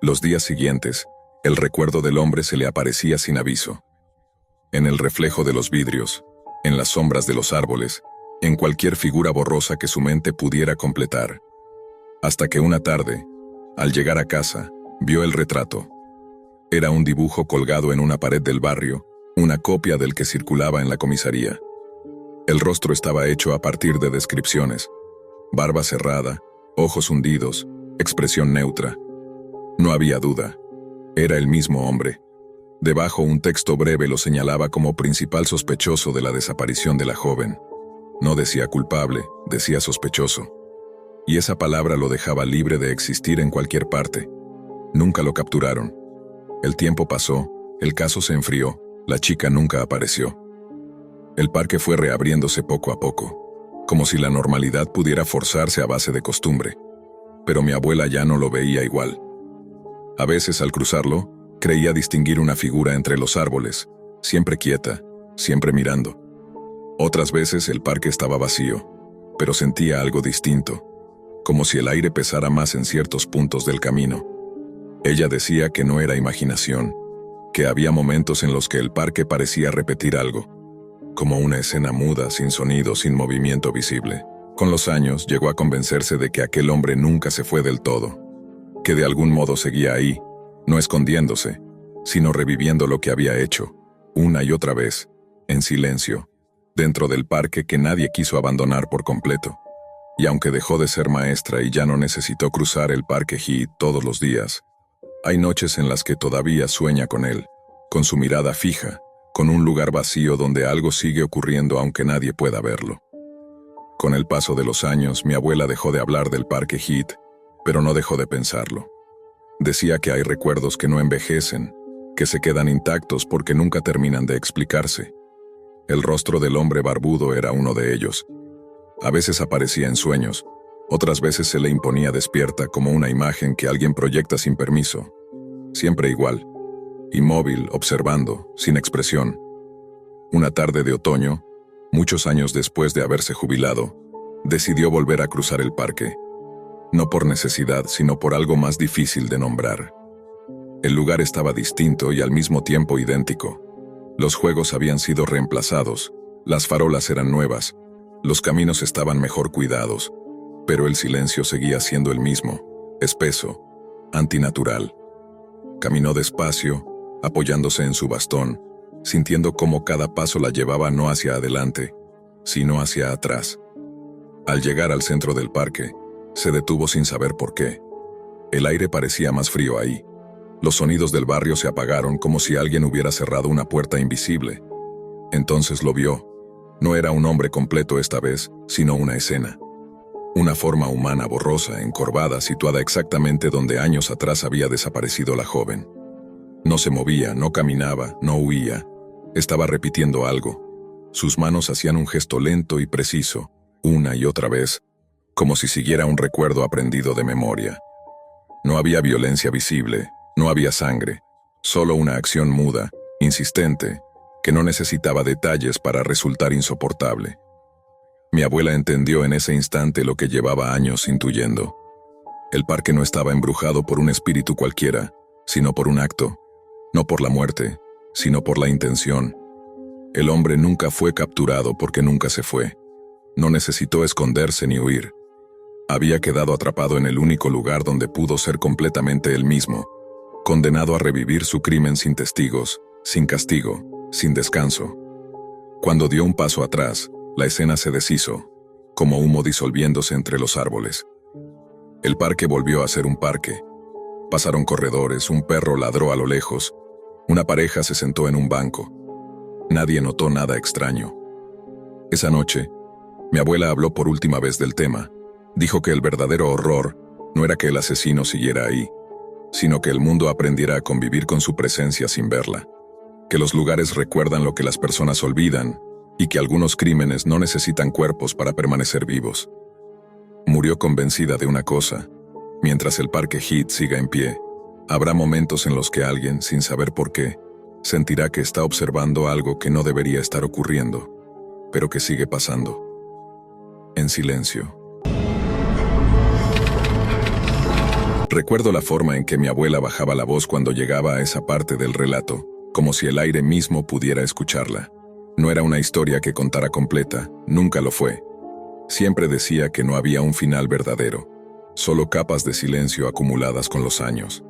Los días siguientes, el recuerdo del hombre se le aparecía sin aviso. En el reflejo de los vidrios, en las sombras de los árboles, en cualquier figura borrosa que su mente pudiera completar. Hasta que una tarde, al llegar a casa, vio el retrato. Era un dibujo colgado en una pared del barrio, una copia del que circulaba en la comisaría. El rostro estaba hecho a partir de descripciones. Barba cerrada, ojos hundidos, expresión neutra. No había duda. Era el mismo hombre. Debajo un texto breve lo señalaba como principal sospechoso de la desaparición de la joven. No decía culpable, decía sospechoso. Y esa palabra lo dejaba libre de existir en cualquier parte. Nunca lo capturaron. El tiempo pasó, el caso se enfrió, la chica nunca apareció. El parque fue reabriéndose poco a poco, como si la normalidad pudiera forzarse a base de costumbre. Pero mi abuela ya no lo veía igual. A veces al cruzarlo, creía distinguir una figura entre los árboles, siempre quieta, siempre mirando. Otras veces el parque estaba vacío, pero sentía algo distinto, como si el aire pesara más en ciertos puntos del camino. Ella decía que no era imaginación, que había momentos en los que el parque parecía repetir algo, como una escena muda, sin sonido, sin movimiento visible. Con los años llegó a convencerse de que aquel hombre nunca se fue del todo, que de algún modo seguía ahí, no escondiéndose, sino reviviendo lo que había hecho, una y otra vez, en silencio, dentro del parque que nadie quiso abandonar por completo. Y aunque dejó de ser maestra y ya no necesitó cruzar el Parque Heath todos los días, hay noches en las que todavía sueña con él, con su mirada fija, con un lugar vacío donde algo sigue ocurriendo aunque nadie pueda verlo. Con el paso de los años, mi abuela dejó de hablar del Parque Heath, pero no dejó de pensarlo. Decía que hay recuerdos que no envejecen, que se quedan intactos porque nunca terminan de explicarse. El rostro del hombre barbudo era uno de ellos. A veces aparecía en sueños, otras veces se le imponía despierta como una imagen que alguien proyecta sin permiso. Siempre igual, inmóvil, observando, sin expresión. Una tarde de otoño, muchos años después de haberse jubilado, decidió volver a cruzar el parque. No por necesidad, sino por algo más difícil de nombrar. El lugar estaba distinto y al mismo tiempo idéntico. Los juegos habían sido reemplazados, las farolas eran nuevas, los caminos estaban mejor cuidados, pero el silencio seguía siendo el mismo, espeso, antinatural. Caminó despacio, apoyándose en su bastón, sintiendo cómo cada paso la llevaba no hacia adelante, sino hacia atrás. Al llegar al centro del parque, se detuvo sin saber por qué. El aire parecía más frío ahí. Los sonidos del barrio se apagaron como si alguien hubiera cerrado una puerta invisible. Entonces lo vio. No era un hombre completo esta vez, sino una escena. Una forma humana borrosa, encorvada, situada exactamente donde años atrás había desaparecido la joven. No se movía, no caminaba, no huía. Estaba repitiendo algo. Sus manos hacían un gesto lento y preciso, una y otra vez, como si siguiera un recuerdo aprendido de memoria. No había violencia visible, no había sangre, solo una acción muda, insistente, que no necesitaba detalles para resultar insoportable. Mi abuela entendió en ese instante lo que llevaba años intuyendo. El parque no estaba embrujado por un espíritu cualquiera, sino por un acto, no por la muerte, sino por la intención. El hombre nunca fue capturado porque nunca se fue. No necesitó esconderse ni huir. Había quedado atrapado en el único lugar donde pudo ser completamente él mismo, condenado a revivir su crimen sin testigos, sin castigo, sin descanso. Cuando dio un paso atrás, la escena se deshizo, como humo disolviéndose entre los árboles. El parque volvió a ser un parque. Pasaron corredores, un perro ladró a lo lejos, una pareja se sentó en un banco. Nadie notó nada extraño. Esa noche, mi abuela habló por última vez del tema. Dijo que el verdadero horror no era que el asesino siguiera ahí, sino que el mundo aprendiera a convivir con su presencia sin verla, que los lugares recuerdan lo que las personas olvidan y que algunos crímenes no necesitan cuerpos para permanecer vivos. Murió convencida de una cosa: mientras el Parque Heath siga en pie, habrá momentos en los que alguien, sin saber por qué, sentirá que está observando algo que no debería estar ocurriendo, pero que sigue pasando. En silencio. Recuerdo la forma en que mi abuela bajaba la voz cuando llegaba a esa parte del relato, como si el aire mismo pudiera escucharla. No era una historia que contara completa, nunca lo fue. Siempre decía que no había un final verdadero, solo capas de silencio acumuladas con los años.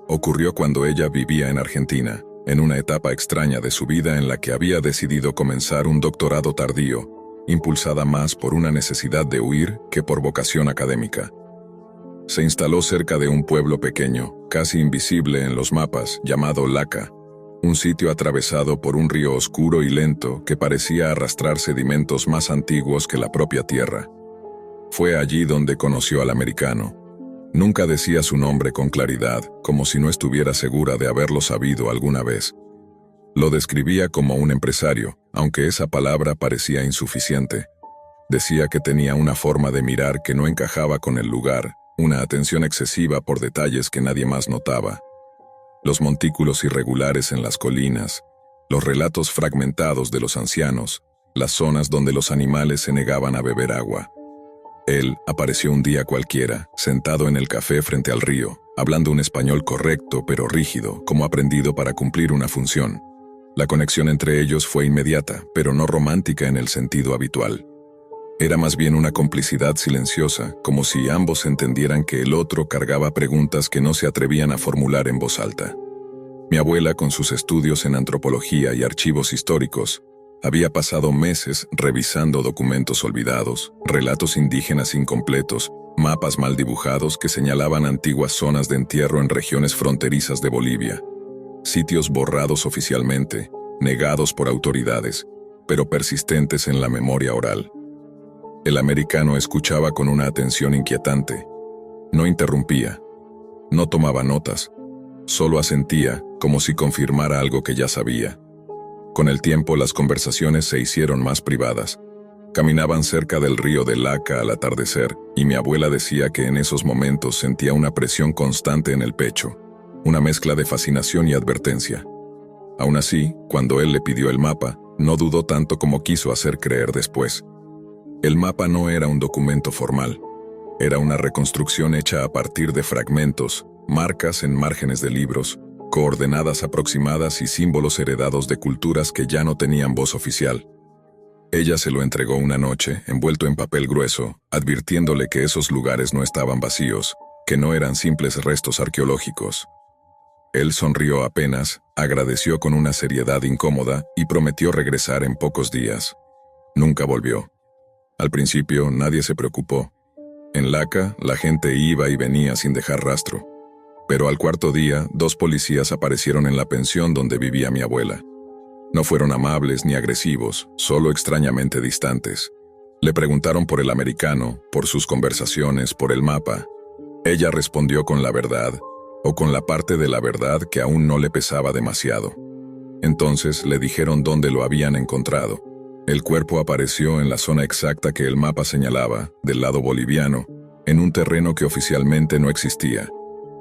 Ocurrió cuando ella vivía en Argentina, en una etapa extraña de su vida en la que había decidido comenzar un doctorado tardío, impulsada más por una necesidad de huir que por vocación académica. Se instaló cerca de un pueblo pequeño, casi invisible en los mapas, llamado Laca, un sitio atravesado por un río oscuro y lento que parecía arrastrar sedimentos más antiguos que la propia tierra. Fue allí donde conoció al americano. Nunca decía su nombre con claridad, como si no estuviera segura de haberlo sabido alguna vez. Lo describía como un empresario, aunque esa palabra parecía insuficiente. Decía que tenía una forma de mirar que no encajaba con el lugar, una atención excesiva por detalles que nadie más notaba. Los montículos irregulares en las colinas, los relatos fragmentados de los ancianos, las zonas donde los animales se negaban a beber agua. Él apareció un día cualquiera, sentado en el café frente al río, hablando un español correcto pero rígido, como aprendido para cumplir una función. La conexión entre ellos fue inmediata, pero no romántica en el sentido habitual. Era más bien una complicidad silenciosa, como si ambos entendieran que el otro cargaba preguntas que no se atrevían a formular en voz alta. Mi abuela, con sus estudios en antropología y archivos históricos, había pasado meses revisando documentos olvidados, relatos indígenas incompletos, mapas mal dibujados que señalaban antiguas zonas de entierro en regiones fronterizas de Bolivia, sitios borrados oficialmente, negados por autoridades, pero persistentes en la memoria oral. El americano escuchaba con una atención inquietante. No interrumpía, no tomaba notas, solo asentía como si confirmara algo que ya sabía. Con el tiempo las conversaciones se hicieron más privadas. Caminaban cerca del río de Laca al atardecer y mi abuela decía que en esos momentos sentía una presión constante en el pecho, una mezcla de fascinación y advertencia. Aún así, cuando él le pidió el mapa, no dudó tanto como quiso hacer creer después. El mapa no era un documento formal, era una reconstrucción hecha a partir de fragmentos, marcas en márgenes de libros, coordenadas aproximadas y símbolos heredados de culturas que ya no tenían voz oficial. Ella se lo entregó una noche, envuelto en papel grueso, advirtiéndole que esos lugares no estaban vacíos, que no eran simples restos arqueológicos. Él sonrió apenas, agradeció con una seriedad incómoda y prometió regresar en pocos días. Nunca volvió. Al principio nadie se preocupó. En Laca, la gente iba y venía sin dejar rastro. Pero al cuarto día, 2 policías aparecieron en la pensión donde vivía mi abuela. No fueron amables ni agresivos, solo extrañamente distantes. Le preguntaron por el americano, por sus conversaciones, por el mapa. Ella respondió con la verdad, o con la parte de la verdad que aún no le pesaba demasiado. Entonces le dijeron dónde lo habían encontrado. El cuerpo apareció en la zona exacta que el mapa señalaba, del lado boliviano, en un terreno que oficialmente no existía.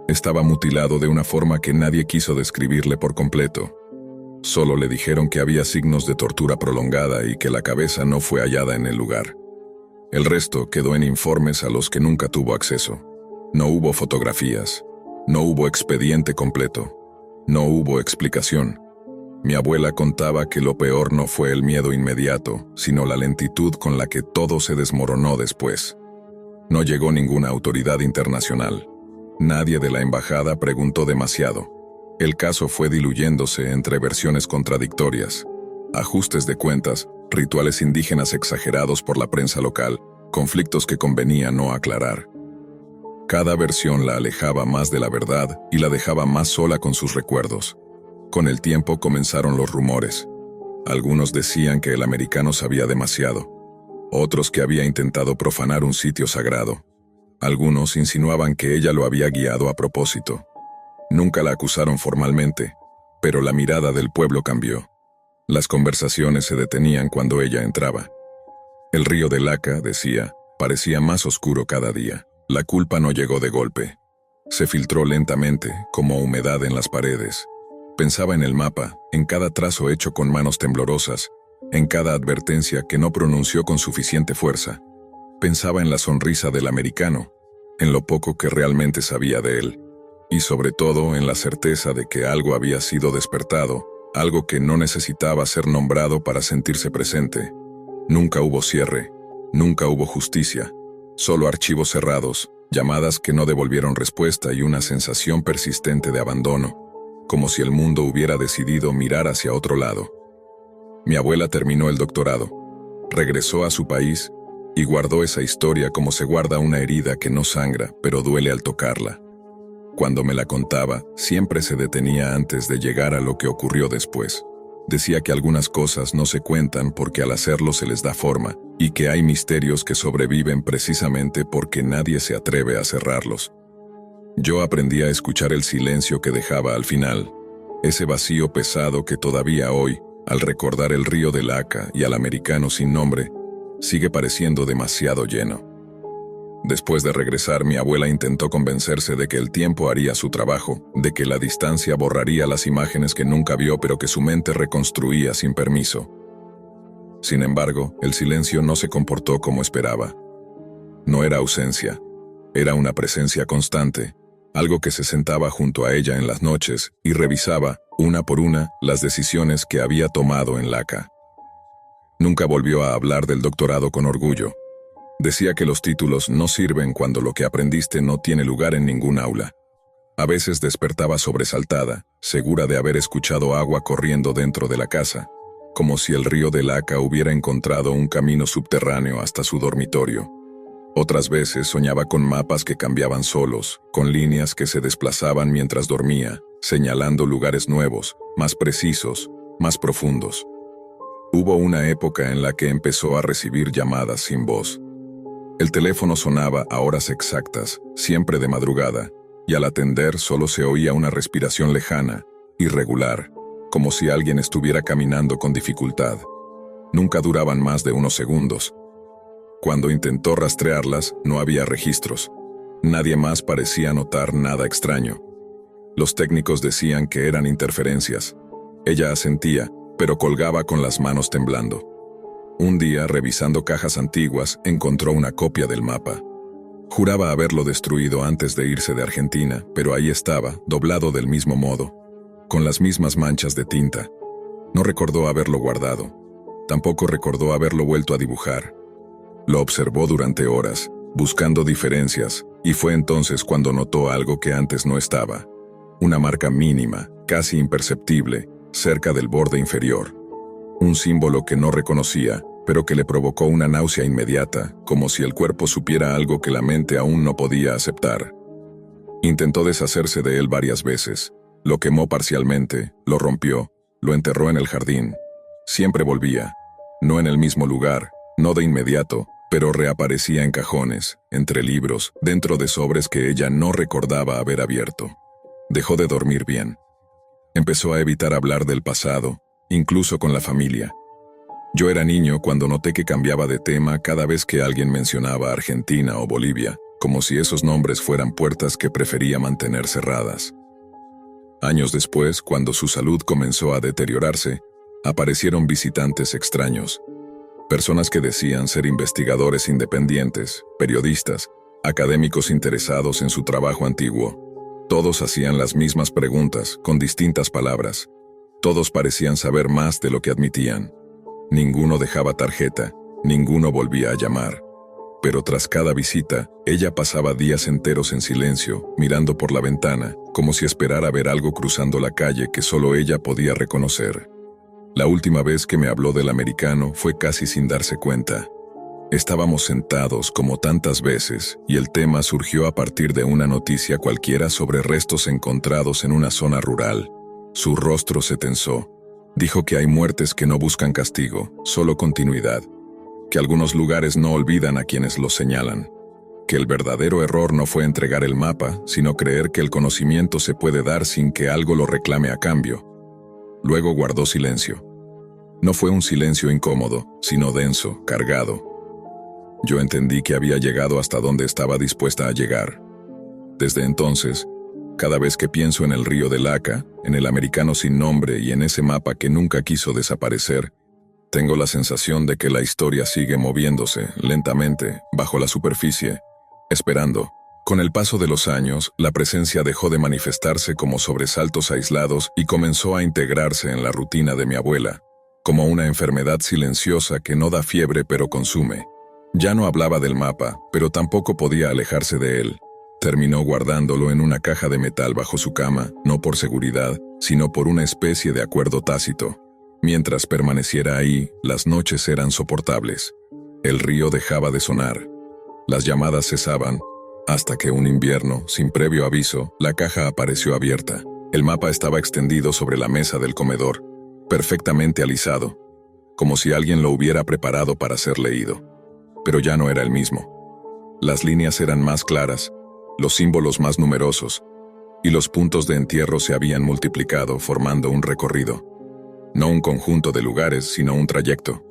Estaba mutilado de una forma que nadie quiso describirle por completo. Solo le dijeron que había signos de tortura prolongada y que la cabeza no fue hallada en el lugar. El resto quedó en informes a los que nunca tuvo acceso. No hubo fotografías, no hubo expediente completo, no hubo explicación. Mi abuela contaba que lo peor no fue el miedo inmediato, sino la lentitud con la que todo se desmoronó después. No llegó ninguna autoridad internacional. Nadie de la embajada preguntó demasiado. El caso fue diluyéndose entre versiones contradictorias, ajustes de cuentas, rituales indígenas exagerados por la prensa local, conflictos que convenía no aclarar. Cada versión la alejaba más de la verdad y la dejaba más sola con sus recuerdos. Con el tiempo comenzaron los rumores. Algunos decían que el americano sabía demasiado, otros que había intentado profanar un sitio sagrado. Algunos insinuaban que ella lo había guiado a propósito. Nunca la acusaron formalmente, pero la mirada del pueblo cambió. Las conversaciones se detenían cuando ella entraba. El río de Laca, decía, parecía más oscuro cada día. La culpa no llegó de golpe. Se filtró lentamente, como humedad en las paredes. Pensaba en el mapa, en cada trazo hecho con manos temblorosas, en cada advertencia que no pronunció con suficiente fuerza. Pensaba en la sonrisa del americano, en lo poco que realmente sabía de él, y sobre todo en la certeza de que algo había sido despertado, algo que no necesitaba ser nombrado para sentirse presente. Nunca hubo cierre, nunca hubo justicia, solo archivos cerrados, llamadas que no devolvieron respuesta y una sensación persistente de abandono, como si el mundo hubiera decidido mirar hacia otro lado. Mi abuela terminó el doctorado, regresó a su país y guardó esa historia como se guarda una herida que no sangra, pero duele al tocarla. Cuando me la contaba, siempre se detenía antes de llegar a lo que ocurrió después. Decía que algunas cosas no se cuentan porque al hacerlo se les da forma, y que hay misterios que sobreviven precisamente porque nadie se atreve a cerrarlos. Yo aprendí a escuchar el silencio que dejaba al final, ese vacío pesado que todavía hoy, al recordar el río de Laca y al americano sin nombre, sigue pareciendo demasiado lleno. Después de regresar, mi abuela intentó convencerse de que el tiempo haría su trabajo, de que la distancia borraría las imágenes que nunca vio pero que su mente reconstruía sin permiso. Sin embargo, el silencio no se comportó como esperaba. No era ausencia, era una presencia constante, algo que se sentaba junto a ella en las noches y revisaba, una por una, las decisiones que había tomado en Laca. Nunca volvió a hablar del doctorado con orgullo. Decía que los títulos no sirven cuando lo que aprendiste no tiene lugar en ningún aula. A veces despertaba sobresaltada, segura de haber escuchado agua corriendo dentro de la casa, como si el río de Laca hubiera encontrado un camino subterráneo hasta su dormitorio. Otras veces soñaba con mapas que cambiaban solos, con líneas que se desplazaban mientras dormía, señalando lugares nuevos, más precisos, más profundos. Hubo una época en la que empezó a recibir llamadas sin voz. El teléfono sonaba a horas exactas, siempre de madrugada, y al atender solo se oía una respiración lejana, irregular, como si alguien estuviera caminando con dificultad. Nunca duraban más de unos segundos. Cuando intentó rastrearlas, no había registros. Nadie más parecía notar nada extraño. Los técnicos decían que eran interferencias. Ella asentía, pero colgaba con las manos temblando. Un día, revisando cajas antiguas, encontró una copia del mapa. Juraba haberlo destruido antes de irse de Argentina, pero ahí estaba, doblado del mismo modo, con las mismas manchas de tinta. No recordó haberlo guardado. Tampoco recordó haberlo vuelto a dibujar. Lo observó durante horas, buscando diferencias, y fue entonces cuando notó algo que antes no estaba. Una marca mínima, casi imperceptible, cerca del borde inferior. Un símbolo que no reconocía, pero que le provocó una náusea inmediata, como si el cuerpo supiera algo que la mente aún no podía aceptar. Intentó deshacerse de él varias veces. Lo quemó parcialmente, lo rompió, lo enterró en el jardín. Siempre volvía. No en el mismo lugar, no de inmediato, pero reaparecía en cajones, entre libros, dentro de sobres que ella no recordaba haber abierto. Dejó de dormir bien. Empezó a evitar hablar del pasado, incluso con la familia. Yo era niño cuando noté que cambiaba de tema cada vez que alguien mencionaba Argentina o Bolivia, como si esos nombres fueran puertas que prefería mantener cerradas. Años después, cuando su salud comenzó a deteriorarse, aparecieron visitantes extraños. Personas que decían ser investigadores independientes, periodistas, académicos interesados en su trabajo antiguo. Todos hacían las mismas preguntas, con distintas palabras. Todos parecían saber más de lo que admitían. Ninguno dejaba tarjeta, ninguno volvía a llamar. Pero tras cada visita, ella pasaba días enteros en silencio, mirando por la ventana, como si esperara ver algo cruzando la calle que solo ella podía reconocer. La última vez que me habló del americano fue casi sin darse cuenta. Estábamos sentados como tantas veces, y el tema surgió a partir de una noticia cualquiera sobre restos encontrados en una zona rural. Su rostro se tensó. Dijo que hay muertes que no buscan castigo, solo continuidad. Que algunos lugares no olvidan a quienes los señalan. Que el verdadero error no fue entregar el mapa, sino creer que el conocimiento se puede dar sin que algo lo reclame a cambio. Luego guardó silencio. No fue un silencio incómodo, sino denso, cargado. Yo entendí que había llegado hasta donde estaba dispuesta a llegar. Desde entonces, cada vez que pienso en el río de Laca, en el americano sin nombre y en ese mapa que nunca quiso desaparecer, tengo la sensación de que la historia sigue moviéndose, lentamente, bajo la superficie, esperando. Con el paso de los años, la presencia dejó de manifestarse como sobresaltos aislados y comenzó a integrarse en la rutina de mi abuela, como una enfermedad silenciosa que no da fiebre pero consume. Ya no hablaba del mapa, pero tampoco podía alejarse de él. Terminó guardándolo en una caja de metal bajo su cama, no por seguridad, sino por una especie de acuerdo tácito. Mientras permaneciera ahí, las noches eran soportables. El río dejaba de sonar. Las llamadas cesaban, hasta que un invierno, sin previo aviso, la caja apareció abierta. El mapa estaba extendido sobre la mesa del comedor, perfectamente alisado, como si alguien lo hubiera preparado para ser leído. Pero ya no era el mismo. Las líneas eran más claras, los símbolos más numerosos, y los puntos de entierro se habían multiplicado formando un recorrido. No un conjunto de lugares, sino un trayecto.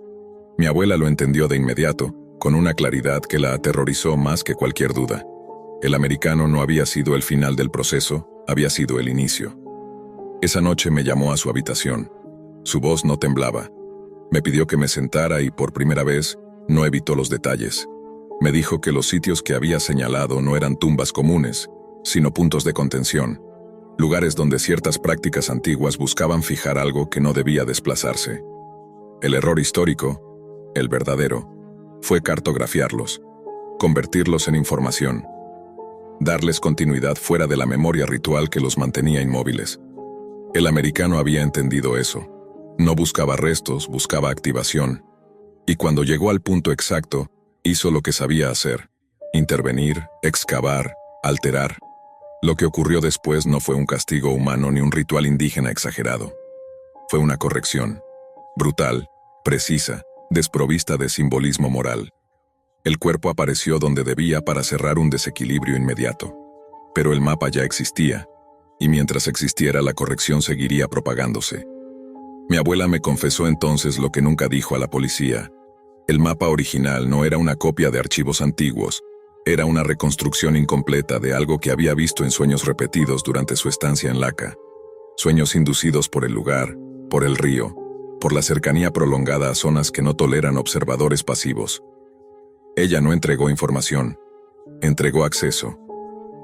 Mi abuela lo entendió de inmediato, con una claridad que la aterrorizó más que cualquier duda. El americano no había sido el final del proceso, había sido el inicio. Esa noche me llamó a su habitación. Su voz no temblaba. Me pidió que me sentara y por primera vez no evitó los detalles. Me dijo que los sitios que había señalado no eran tumbas comunes, sino puntos de contención, lugares donde ciertas prácticas antiguas buscaban fijar algo que no debía desplazarse. El error histórico, el verdadero, fue cartografiarlos, convertirlos en información, darles continuidad fuera de la memoria ritual que los mantenía inmóviles. El americano había entendido eso. No buscaba restos, buscaba activación. Y cuando llegó al punto exacto, hizo lo que sabía hacer: intervenir, excavar, alterar. Lo que ocurrió después no fue un castigo humano ni un ritual indígena exagerado. Fue una corrección, brutal, precisa, desprovista de simbolismo moral. El cuerpo apareció donde debía para cerrar un desequilibrio inmediato. Pero el mapa ya existía, y mientras existiera la corrección seguiría propagándose. Mi abuela me confesó entonces lo que nunca dijo a la policía. El mapa original no era una copia de archivos antiguos, era una reconstrucción incompleta de algo que había visto en sueños repetidos durante su estancia en Laca. Sueños inducidos por el lugar, por el río, por la cercanía prolongada a zonas que no toleran observadores pasivos. Ella no entregó información, entregó acceso.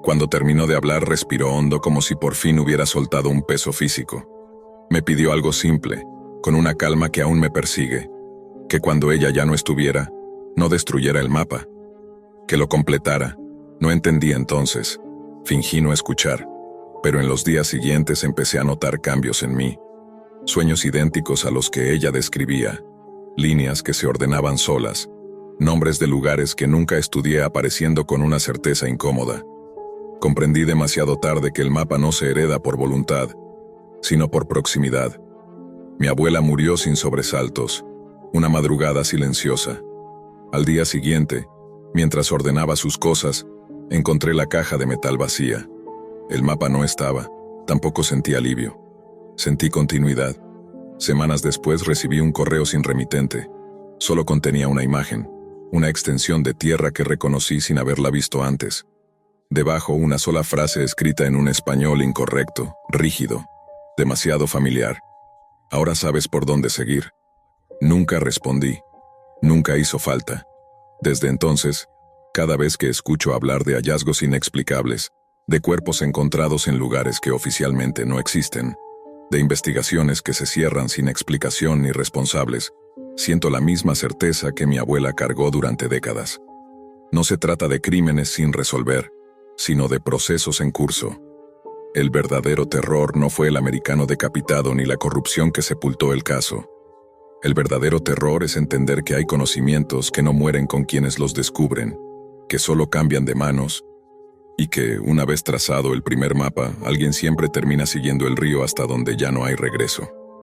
Cuando terminó de hablar, respiró hondo como si por fin hubiera soltado un peso físico. Me pidió algo simple, con una calma que aún me persigue: que cuando ella ya no estuviera, no destruyera el mapa, que lo completara. No entendí entonces, fingí no escuchar, pero en los días siguientes empecé a notar cambios en mí. Sueños idénticos a los que ella describía, líneas que se ordenaban solas, nombres de lugares que nunca estudié apareciendo con una certeza incómoda. Comprendí demasiado tarde que el mapa no se hereda por voluntad, sino por proximidad. Mi abuela murió sin sobresaltos, una madrugada silenciosa. Al día siguiente, mientras ordenaba sus cosas, encontré la caja de metal vacía. El mapa no estaba, tampoco sentí alivio. Sentí continuidad. Semanas después recibí un correo sin remitente. Solo contenía una imagen, una extensión de tierra que reconocí sin haberla visto antes. Debajo una sola frase escrita en un español incorrecto, rígido, demasiado familiar: ahora sabes por dónde seguir. Nunca respondí. Nunca hizo falta. Desde entonces, cada vez que escucho hablar de hallazgos inexplicables, de cuerpos encontrados en lugares que oficialmente no existen, de investigaciones que se cierran sin explicación ni responsables, siento la misma certeza que mi abuela cargó durante décadas. No se trata de crímenes sin resolver, sino de procesos en curso. El verdadero terror no fue el americano decapitado ni la corrupción que sepultó el caso. El verdadero terror es entender que hay conocimientos que no mueren con quienes los descubren, que solo cambian de manos, y que, una vez trazado el primer mapa, alguien siempre termina siguiendo el río hasta donde ya no hay regreso.